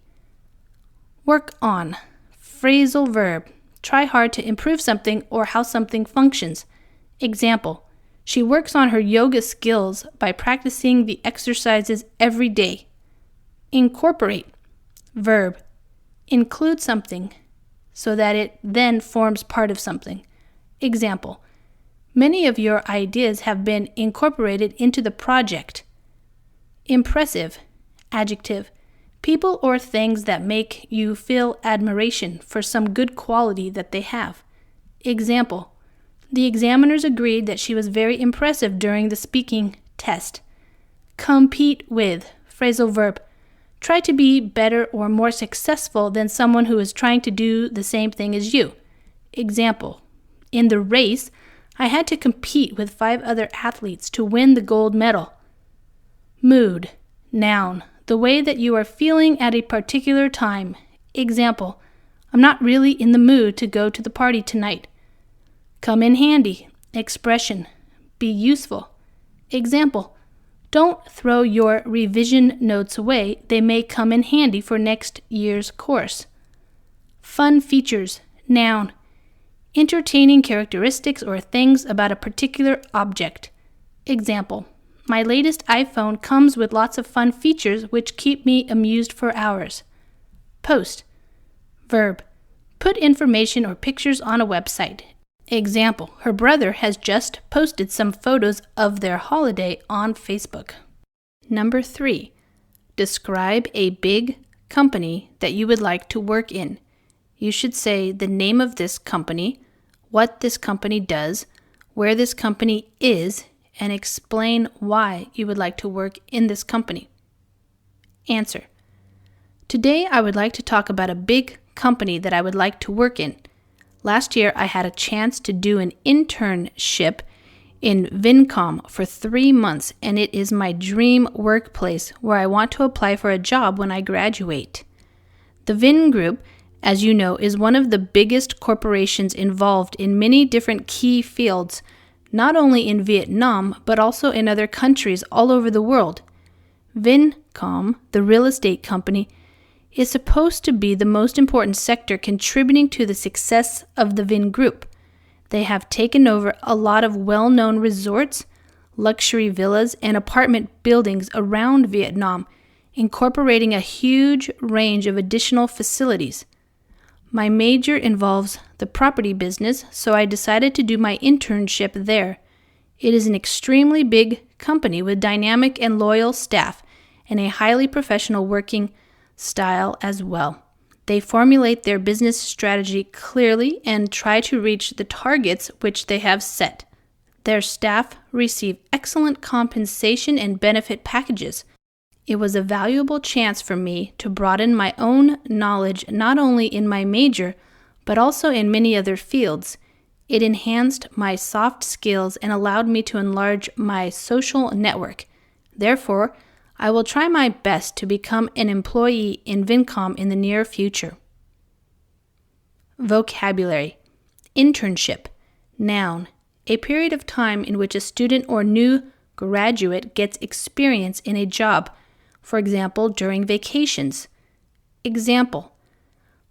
Work on. Phrasal verb. Try hard to improve something or how something functions. Example. She works on her yoga skills by practicing the exercises every day. Incorporate. Verb. Include something so that it then forms part of something. Example. Many of your ideas have been incorporated into the project. Impressive. Adjective. People or things that make you feel admiration for some good quality that they have. Example. The examiners agreed that she was very impressive during the speaking test. Compete with. Phrasal verb. Try to be better or more successful than someone who is trying to do the same thing as you. Example. In the race, I had to compete with 5 other athletes to win the gold medal. Mood. Noun. The way that you are feeling at a particular time. Example. I'm not really in the mood to go to the party tonight. Come in handy. Expression. Be useful. Example. Don't throw your revision notes away. They may come in handy for next year's course. Fun features. Noun. Entertaining characteristics or things about a particular object. Example. My latest iPhone comes with lots of fun features which keep me amused for hours. Post. Verb. Put information or pictures on a website. Example. Her brother has just posted some photos of their holiday on Facebook. Number 3. Describe a big company that you would like to work in. You should say the name of this company, what this company does, where this company is, and explain why you would like to work in this company. Answer. Today I would like to talk about a big company that I would like to work in. Last year I had a chance to do an internship in Vincom for 3 months, and it is my dream workplace where I want to apply for a job when I graduate. The Vin Group as you know, is one of the biggest corporations involved in many different key fields, not only in Vietnam, but also in other countries all over the world. Vincom, the real estate company, is supposed to be the most important sector contributing to the success of the Vin Group. They have taken over a lot of well-known resorts, luxury villas, and apartment buildings around Vietnam, incorporating a huge range of additional facilities. My major involves the property business, so I decided to do my internship there. It is an extremely big company with dynamic and loyal staff and a highly professional working style as well. They formulate their business strategy clearly and try to reach the targets which they have set. Their staff receive excellent compensation and benefit packages. It was a valuable chance for me to broaden my own knowledge not only in my major, but also in many other fields. It enhanced my soft skills and allowed me to enlarge my social network. Therefore, I will try my best to become an employee in Vincom in the near future. Vocabulary. Internship. Noun. A period of time in which a student or new graduate gets experience in a job, for example, during vacations. Example.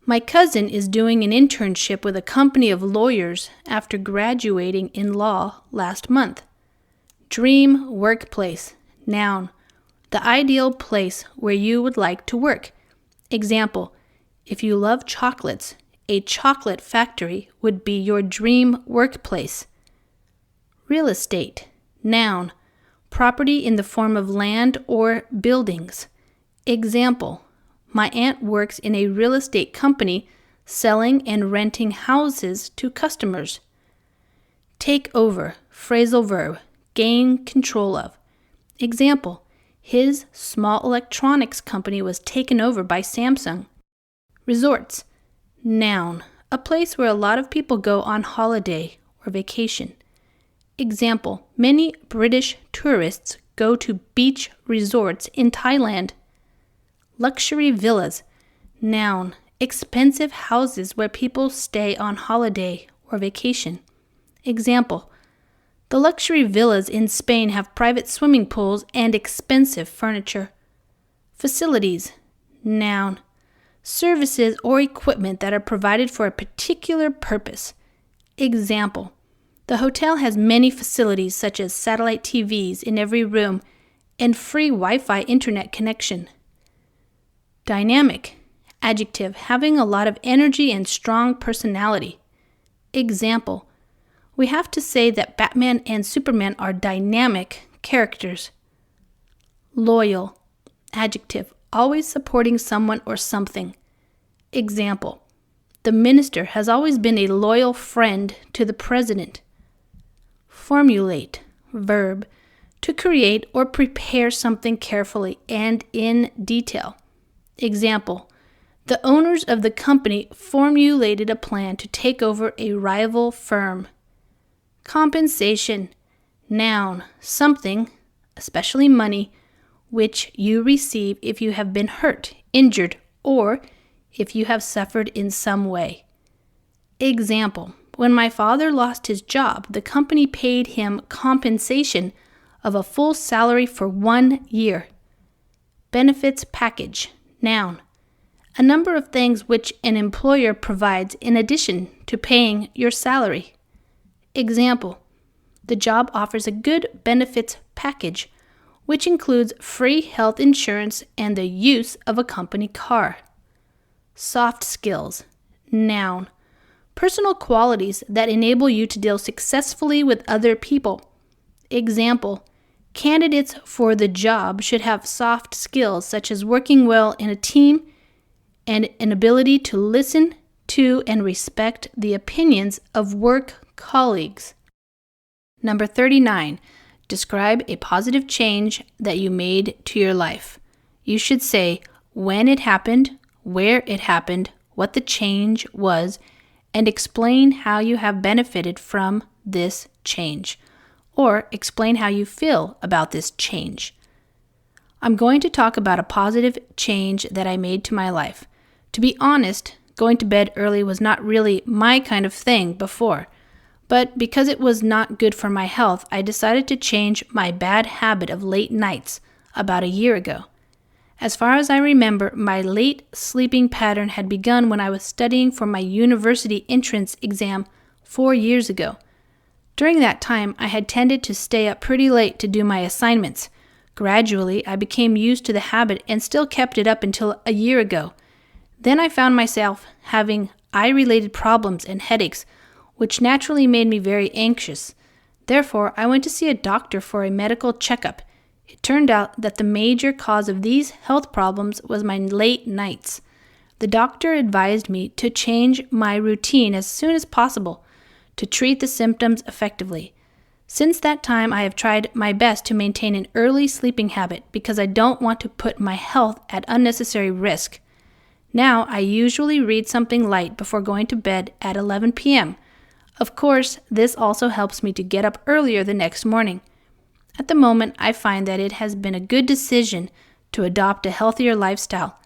My cousin is doing an internship with a company of lawyers after graduating in law last month. Dream workplace. Noun. The ideal place where you would like to work. Example, if you love chocolates, a chocolate factory would be your dream workplace. Real estate. Noun. Property in the form of land or buildings. Example, my aunt works in a real estate company selling and renting houses to customers. Take over. Phrasal verb. Gain control of. Example, his small electronics company was taken over by Samsung. Resorts. Noun. A place where a lot of people go on holiday or vacation. Example, many British tourists go to beach resorts in Thailand. Luxury villas. Noun. Expensive houses where people stay on holiday or vacation. Example, the luxury villas in Spain have private swimming pools and expensive furniture. Facilities. Noun. Services or equipment that are provided for a particular purpose. Example, the hotel has many facilities such as satellite TVs in every room and free Wi-Fi internet connection. Dynamic. Adjective, having a lot of energy and strong personality. Example, we have to say that Batman and Superman are dynamic characters. Loyal. Adjective, always supporting someone or something. Example, the minister has always been a loyal friend to the president. Formulate. Verb, to create or prepare something carefully and in detail. Example, the owners of the company formulated a plan to take over a rival firm. Compensation. Noun, something, especially money, which you receive if you have been hurt, injured, or if you have suffered in some way. Example, when my father lost his job, the company paid him compensation of a full salary for 1 year. Benefits package. Noun, a number of things which an employer provides in addition to paying your salary. Example, the job offers a good benefits package, which includes free health insurance and the use of a company car. Soft skills. Noun, personal qualities that enable you to deal successfully with other people. Example, candidates for the job should have soft skills such as working well in a team and an ability to listen to and respect the opinions of work colleagues. Number 39. Describe a positive change that you made to your life. You should say when it happened, where it happened, what the change was, and explain how you have benefited from this change, or explain how you feel about this change. I'm going to talk about a positive change that I made to my life. To be honest, Going to bed early was not really my kind of thing before, but because it was not good for my health, I decided to change my bad habit of late nights about a year ago. As far as I remember, my late sleeping pattern had begun when I was studying for my university entrance exam 4 years ago. During that time, I had tended to stay up pretty late to do my assignments. Gradually, I became used to the habit and still kept it up until a year ago. Then I found myself having eye-related problems and headaches, which naturally made me very anxious. Therefore, I went to see a doctor for a medical checkup. It turned out that the major cause of these health problems was my late nights. The doctor advised me to change my routine as soon as possible to treat the symptoms effectively. Since that time, I have tried my best to maintain an early sleeping habit because I don't want to put my health at unnecessary risk. Now, I usually read something light before going to bed at 11 p.m. Of course, this also helps me to get up earlier the next morning. At the moment, I find that it has been a good decision to adopt a healthier lifestyle.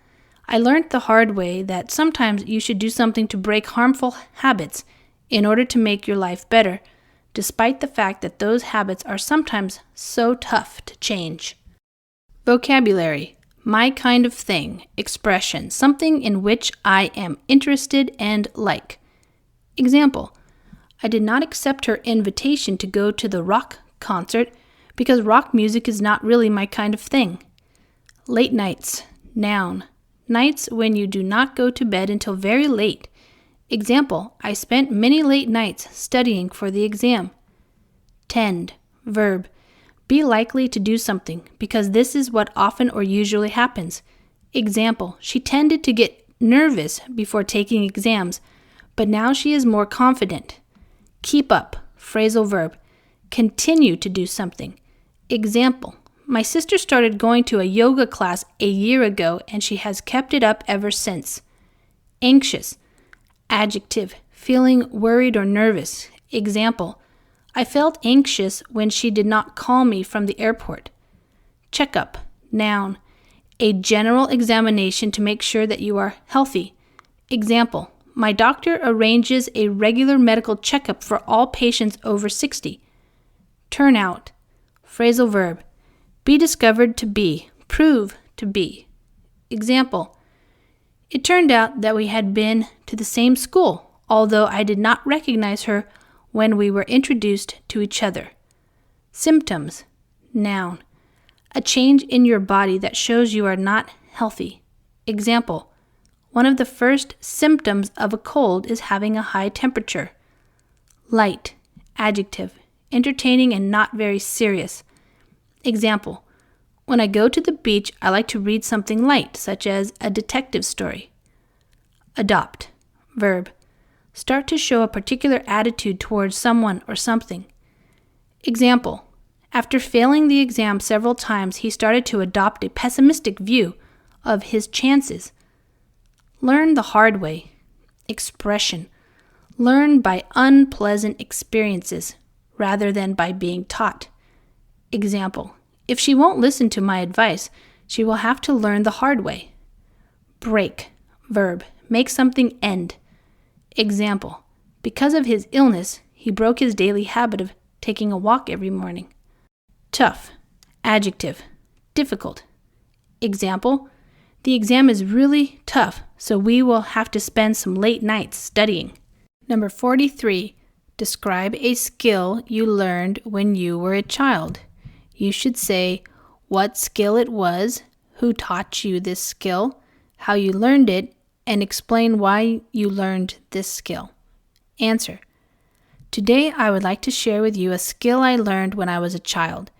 I learned the hard way that sometimes you should do something to break harmful habits in order to make your life better, despite the fact that those habits are sometimes so tough to change. Vocabulary. My kind of thing. Expression. Something in which I am interested and like. Example. I did not accept her invitation to go to the rock concert because rock music is not really my kind of thing. Late nights. Noun. Nights when you do not go to bed until very late. Example, I spent many late nights studying for the exam. Tend. Verb. Be likely to do something because this is what often or usually happens. Example, she tended to get nervous before taking exams, but now she is more confident. Keep up. Phrasal verb. Continue to do something. Example, my sister started going to a yoga class a year ago and she has kept it up ever since. Anxious. Adjective, feeling worried or nervous. Example, I felt anxious when she did not call me from the airport. Checkup, noun, a general examination to make sure that you are healthy. Example, my doctor arranges a regular medical checkup for all patients over 60. Turn out. Phrasal verb. Be discovered to be. Prove to be. Example. It turned out that we had been to the same school, although I did not recognize her when we were introduced to each other. Symptoms. Noun. A change in your body that shows you are not healthy. Example. One of the first symptoms of a cold is having a high temperature. Light. Adjective. Entertaining and not very serious. Example, when I go to the beach, I like to read something light, such as a detective story. Adopt. Verb, start to show a particular attitude towards someone or something. Example, after failing the exam several times, he started to adopt a pessimistic view of his chances. Learn the hard way. Expression, learn by unpleasant experiences rather than by being taught. Example, if she won't listen to my advice, she will have to learn the hard way. Break. Verb, make something end. Example, because of his illness, he broke his daily habit of taking a walk every morning. Tough. Adjective, difficult. Example, the exam is really tough, so we will have to spend some late nights studying. Number 43. Describe a skill you learned when you were a child. You should say what skill it was, who taught you this skill, how you learned it, and explain why you learned this skill. Answer. Today I would like to share with you a skill I learned when I was a child.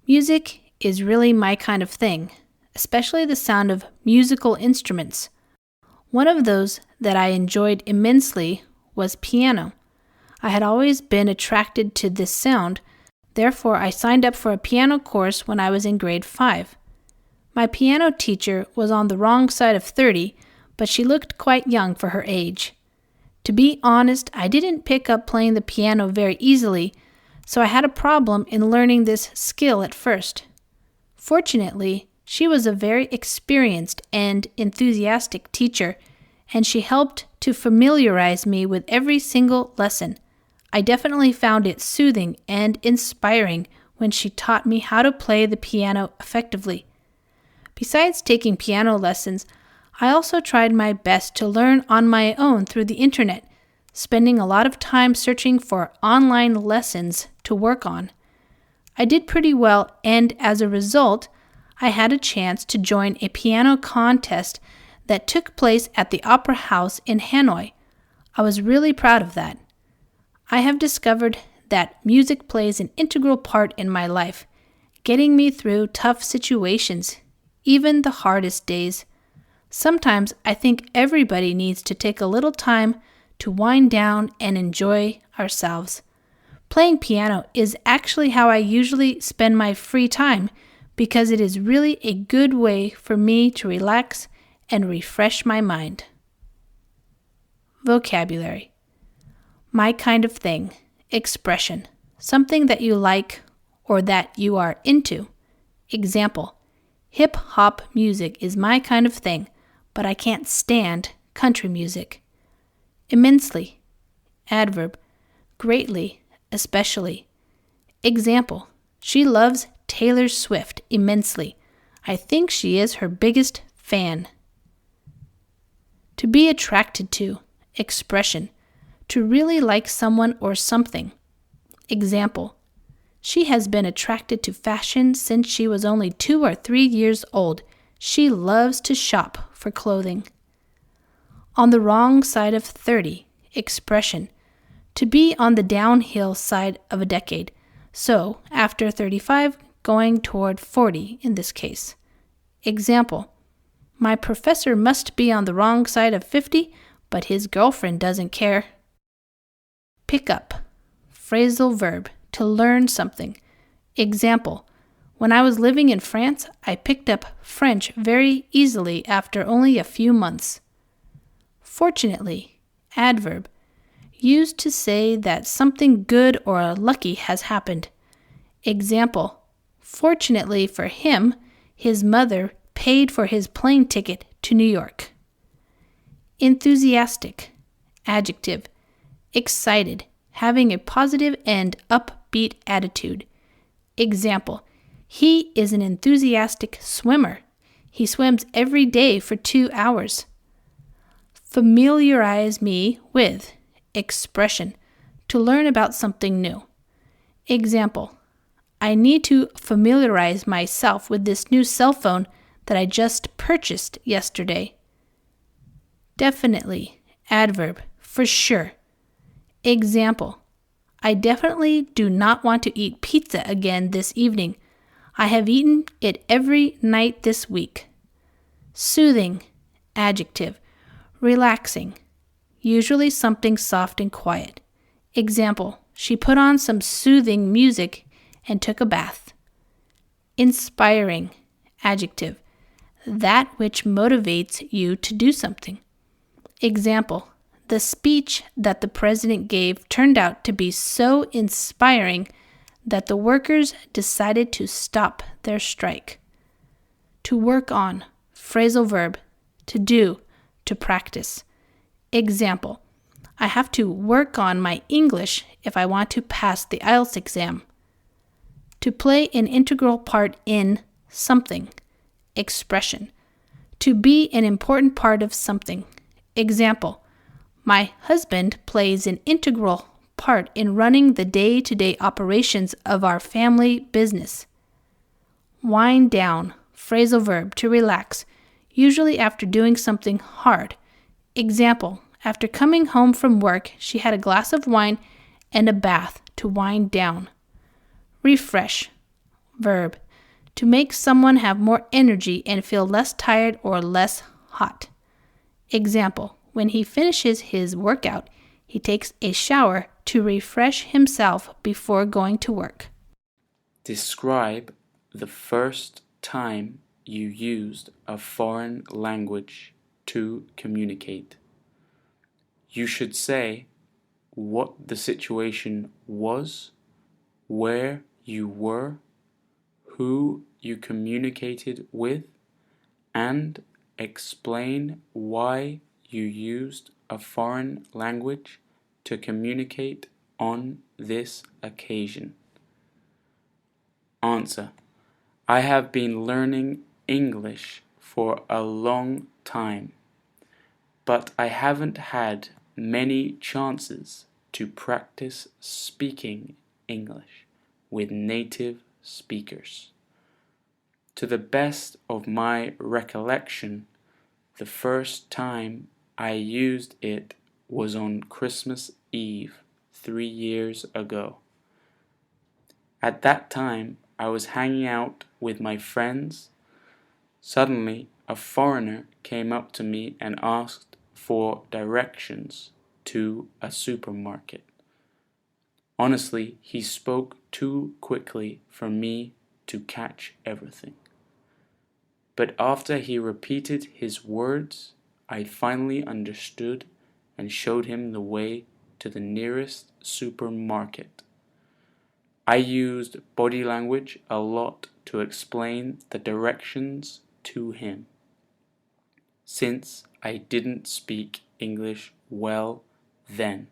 Music is really my kind of thing, especially the sound of musical instruments. One of those that I enjoyed immensely was piano. I had always been attracted to this sound, therefore I signed up for a piano course when I was in grade 5. My piano teacher was on the wrong side of 30, but she looked quite young for her age. To be honest, I didn't pick up playing the piano very easily, so I had a problem in learning this skill at first. Fortunately, she was a very experienced and enthusiastic teacher, and she helped to familiarize me with every single lesson. I definitely found it soothing and inspiring when she taught me how to play the piano effectively. Besides taking piano lessons, I also tried my best to learn on my own through the internet, spending a lot of time searching for online lessons to work on. I did pretty well, and as a result, I had a chance to join a piano contest that took place at the Opera House in Hanoi. I was really proud of that. I have discovered that music plays an integral part in my life, getting me through tough situations, even the hardest days. Sometimes I think everybody needs to take a little time to wind down and enjoy ourselves. Playing piano is actually how I usually spend my free time because it is really a good way for me to relax and refresh my mind. Vocabulary. My kind of thing. Expression. Something that you like or that you are into. Example. Hip-hop music is my kind of thing, but I can't stand country music. Immensely. Adverb. Greatly. Especially. Example. She loves Taylor Swift immensely. I think she is her biggest fan. To be attracted to. Expression. To really like someone or something. Example. She has been attracted to fashion since she was only 2 or 3 years old. She loves to shop for clothing. On the wrong side of 30. Expression. To be on the downhill side of a decade. So, after 35, going toward 40 in this case. Example. My professor must be on the wrong side of 50, but his girlfriend doesn't care. Pick up. Phrasal verb. To learn something. Example. When I was living in France, I picked up French very easily after only a few months. Fortunately. Adverb. Used to say that something good or lucky has happened. Example. Fortunately for him, his mother paid for his plane ticket to New York. Enthusiastic. Adjective. Excited. Having a positive and upbeat attitude. Example. He is an enthusiastic swimmer. He swims every day for 2 hours. Familiarize me with. Expression. To learn about something new. Example. I need to familiarize myself with this new cell phone that I just purchased yesterday. Definitely. Adverb. For sure. Example. I definitely do not want to eat pizza again this evening. I have eaten it every night this week. Soothing. Adjective. Relaxing. Usually something soft and quiet. Example. She put on some soothing music and took a bath. Inspiring. Adjective. That which motivates you to do something. Example. The speech that the president gave turned out to be so inspiring that the workers decided to stop their strike. To work on. Phrasal verb. To do. To practice. Example. I have to work on my English if I want to pass the Ielts exam. To play an integral part in something. Expression. To be an important part of something. Example. My husband plays an integral part in running the day-to-day operations of our family business. Wind down. Phrasal verb. To relax. Usually after doing something hard. Example. After coming home from work, she had a glass of wine and a bath to wind down. Refresh. Verb. To make someone have more energy and feel less tired or less hot. Example. When he finishes his workout, he takes a shower to refresh himself before going to work. Describe the first time you used a foreign language to communicate. You should say what the situation was, where you were, who you communicated with, and explain why you used a foreign language to communicate on this occasion? Answer: I have been learning English for a long time, but I haven't had many chances to practice speaking English with native speakers. To the best of my recollection, the first time I used it was on Christmas Eve 3 years ago. At that time, I was hanging out with my friends. Suddenly, a foreigner came up to me and asked for directions to a supermarket. Honestly, he spoke too quickly for me to catch everything. But after he repeated his words, I finally understood and showed him the way to the nearest supermarket. I used body language a lot to explain the directions to him, since I didn't speak English well then.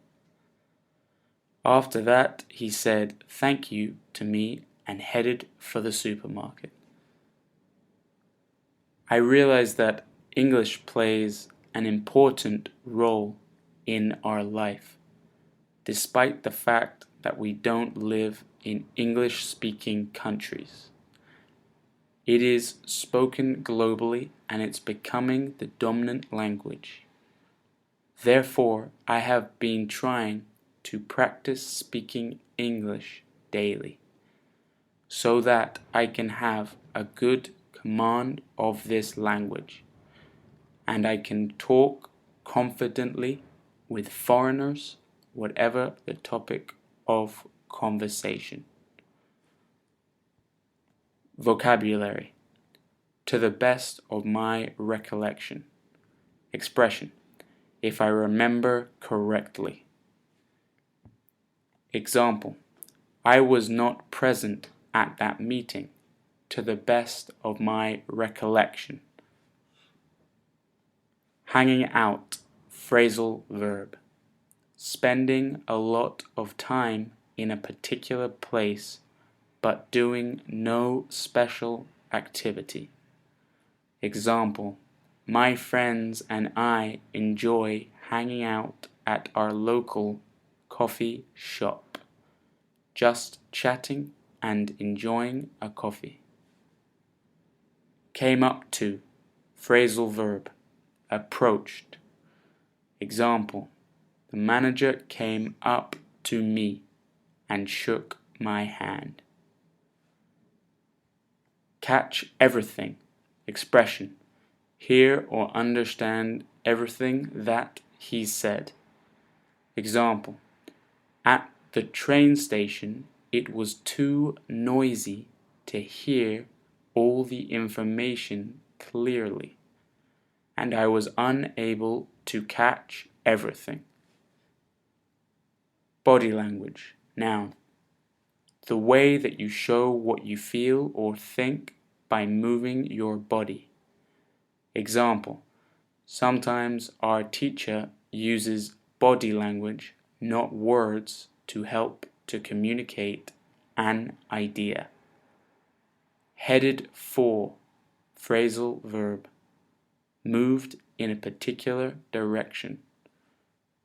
After that, he said thank you to me and headed for the supermarket. I realized that English plays an important role in our life, despite the fact that we don't live in English-speaking countries. It is spoken globally and it's becoming the dominant language. Therefore, I have been trying to practice speaking English daily, so that I can have a good command of this language, and I can talk confidently with foreigners, whatever the topic of conversation. Vocabulary. To the best of my recollection. Expression. If I remember correctly. Example: I was not present at that meeting. To the best of my recollection. Hanging out. Phrasal verb. Spending a lot of time in a particular place but doing no special activity. Example: my friends and I enjoy hanging out at our local coffee shop, just chatting and enjoying a coffee. Came up to. Phrasal verb. Approached. Example: the manager came up to me and shook my hand. Catch everything. Expression: hear or understand everything that he said. Example: at the train station, it was too noisy to hear all the information clearly, and I was unable to catch everything. Body language. Noun. The way that you show what you feel or think by moving your body. Example: sometimes our teacher uses body language, not words, to help to communicate an idea. Headed for. Phrasal verb. Moved in a particular direction.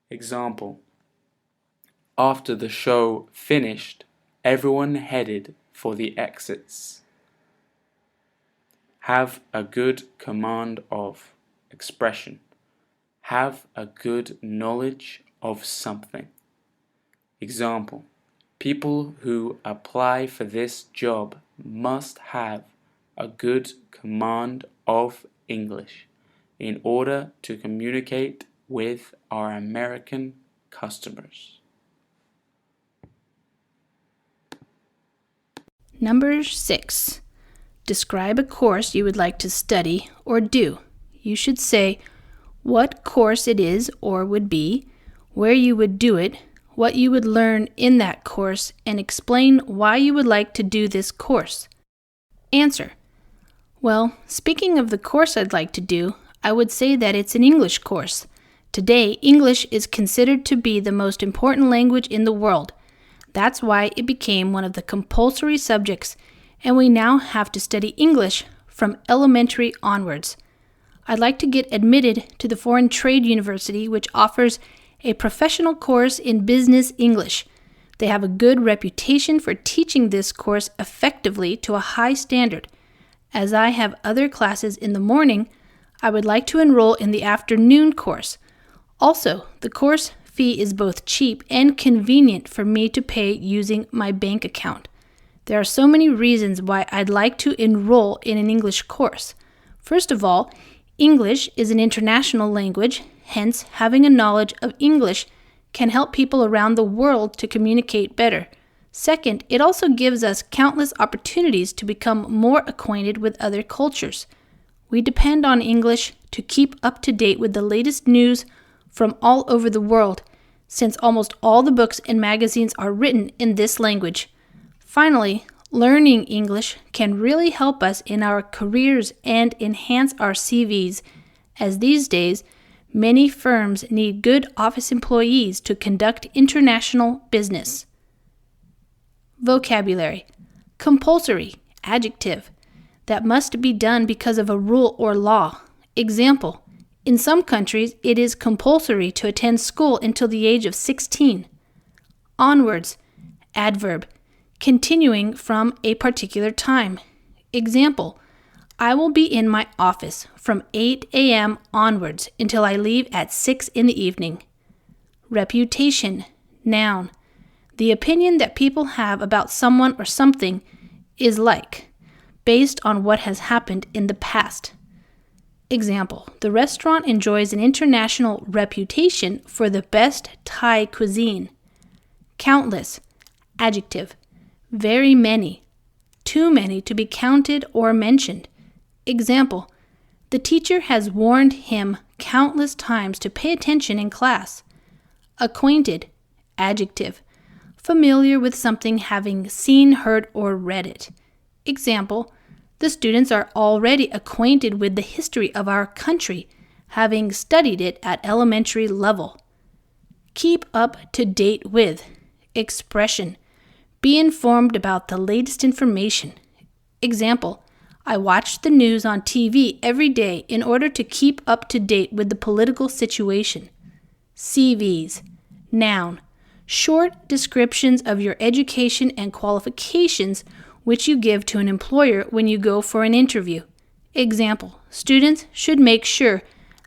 Example: after the show finished, everyone headed for the exits. Have a good command of. Expression: have a good knowledge of something. Example: people who apply for this job must have a good command of English in order to communicate with our American customers. Number 6. Describe a course you would like to study or do. You should say what course it is or would be, where you would do it, what you would learn in that course, and explain why you would like to do this course. Answer: well, speaking of the course I'd like to do, I would say that it's an English course. Today, English is considered to be the most important language in the world. That's why it became one of the compulsory subjects, and we now have to study English from elementary onwards. I'd like to get admitted to the Foreign Trade University, which offers a professional course in business English. They have a good reputation for teaching this course effectively to a high standard. As I have other classes in the morning, I would like to enroll in the afternoon course. Also, the course fee is both cheap and convenient for me to pay using my bank account. There are so many reasons why I'd like to enroll in an English course. First of all, English is an international language, hence having a knowledge of English can help people around the world to communicate better. Second, it also gives us countless opportunities to become more acquainted with other cultures. We depend on English to keep up to date with the latest news from all over the world, since almost all the books and magazines are written in this language. Finally, learning English can really help us in our careers and enhance our CVs, as these days, many firms need good office employees to conduct international business. Vocabulary. Compulsory, adjective. That must be done because of a rule or law. Example. In some countries, it is compulsory to attend school until the age of 16. Onwards, adverb, continuing from a particular time. Example, I will be in my office from 8 a.m. onwards until I leave at 6 in the evening. Reputation, noun, the opinion that people have about someone or something is like, based on what has happened in the past. Example, the restaurant enjoys an international reputation for the best Thai cuisine. Countless, adjective, very many, too many to be counted or mentioned. Example, the teacher has warned him countless times to pay attention in class. Acquainted, adjective, familiar with something having seen, heard, or read it. Example, the students are already acquainted with the history of our country, having studied it at elementary level. Keep up to date with. Expression. Be informed about the latest information. Example, I watch the news on TV every day in order to keep up to date with the political situation. CVs. Noun. Short descriptions of your education and qualifications which you give to an employer when you go for an interview. Example, students should make sure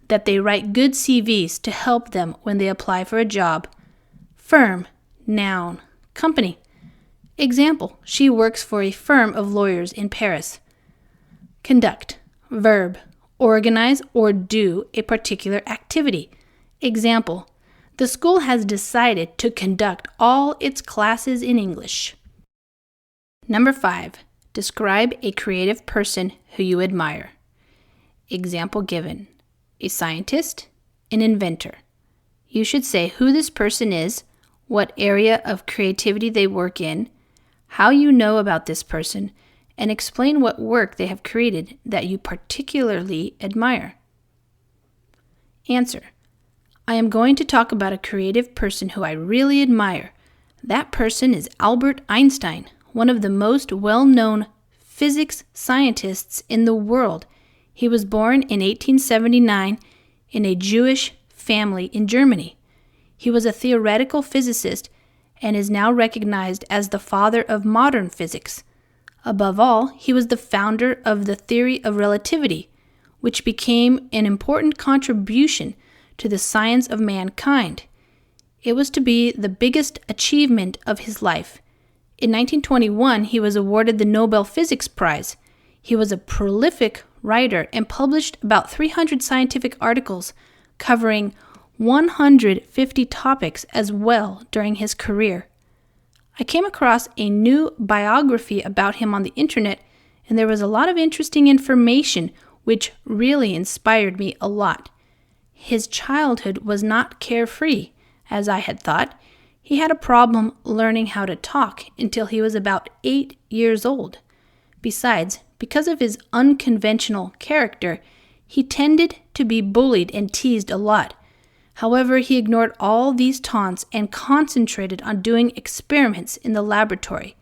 that they write good CVs to help them when they apply for a job. Firm, noun, company. Example, she works for a firm of lawyers in Paris. Conduct, verb, organize or do a particular activity. Example, the school has decided to conduct all its classes in English. Number 5. Describe a creative person who you admire. Example given. A scientist, an inventor. You should say who this person is, what area of creativity they work in, how you know about this person, and explain what work they have created that you particularly admire. Answer. I am going to talk about a creative person who I really admire. That person is Albert Einstein, one of the most well-known physics scientists in the world. He was born in 1879 in a Jewish family in Germany. He was a theoretical physicist and is now recognized as the father of modern physics. Above all, he was the founder of the theory of relativity, which became an important contribution to the science of mankind. It was to be the biggest achievement of his life. In 1921, he was awarded the Nobel Physics Prize. He was a prolific writer and published about 300 scientific articles covering 150 topics as well during his career. I came across a new biography about him on the internet, and there was a lot of interesting information which really inspired me a lot. His childhood was not carefree, as I had thought. He had a problem learning how to talk until he was about 8 years old. Besides, because of his unconventional character, he tended to be bullied and teased a lot. However, he ignored all these taunts and concentrated on doing experiments in the laboratory.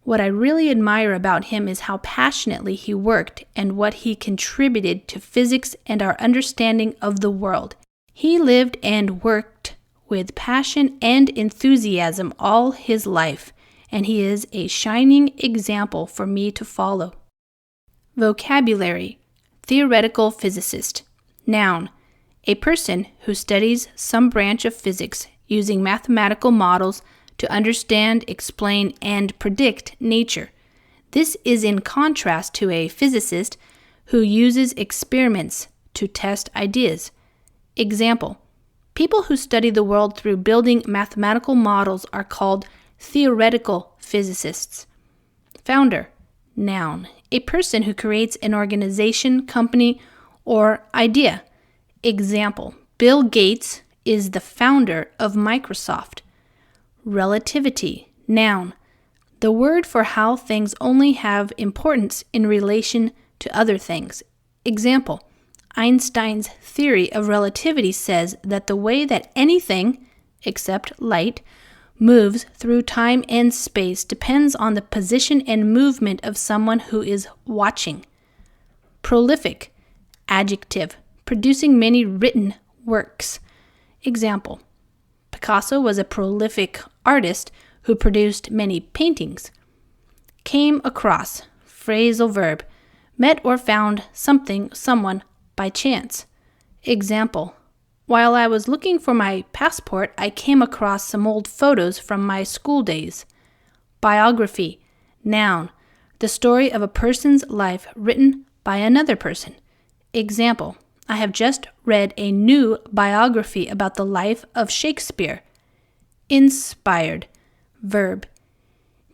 What I really admire about him is how passionately he worked and what he contributed to physics and our understanding of the world. He lived and worked with passion and enthusiasm all his life, and he is a shining example for me to follow. Vocabulary: theoretical physicist. Noun: a person who studies some branch of physics using mathematical models to understand, explain, and predict nature. This is in contrast to a physicist who uses experiments to test ideas. Example: people who study the world through building mathematical models are called theoretical physicists. Founder. Noun: a person who creates an organization, company, or idea. Example: Bill Gates is the founder of Microsoft. Relativity. Noun: the word for how things only have importance in relation to other things. Example: Einstein's theory of relativity says that the way that anything, except light, moves through time and space depends on the position and movement of someone who is watching. Prolific. Adjective: producing many written works. Example: Picasso was a prolific artist who produced many paintings. Came across. Phrasal verb: met or found something, someone, by chance. Example: while I was looking for my passport, I came across some old photos from my school days. Biography. Noun: the story of a person's life written by another person. Example: I have just read a new biography about the life of Shakespeare. Inspired. Verb: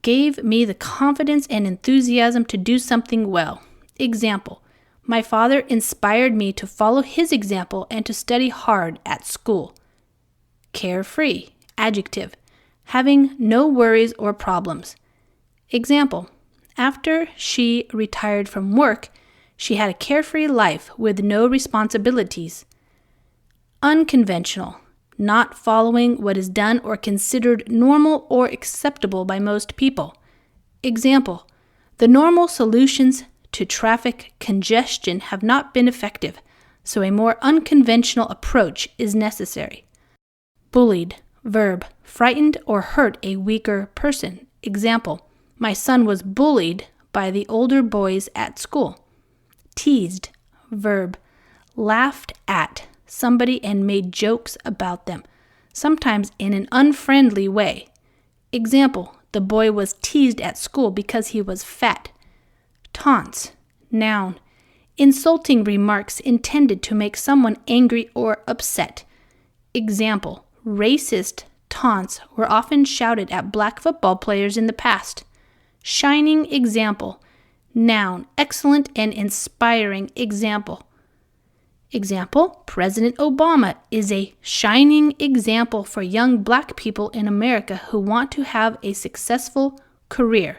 gave me the confidence and enthusiasm to do something well. Example: my father inspired me to follow his example and to study hard at school. Carefree. Adjective: having no worries or problems. Example: after she retired from work, she had a carefree life with no responsibilities. Unconventional: not following what is done or considered normal or acceptable by most people. Example: the normal solutions to traffic congestion have not been effective, so a more unconventional approach is necessary. Bullied. Verb: frightened or hurt a weaker person. Example: my son was bullied by the older boys at school. Teased. Verb: laughed at somebody and made jokes about them, sometimes in an unfriendly way. Example: the boy was teased at school because he was fat. Taunts. Noun: insulting remarks intended to make someone angry or upset. Example: racist taunts were often shouted at black football players in the past. Shining example. Noun: excellent and inspiring example. Example: President Obama is a shining example for young black people in America who want to have a successful career.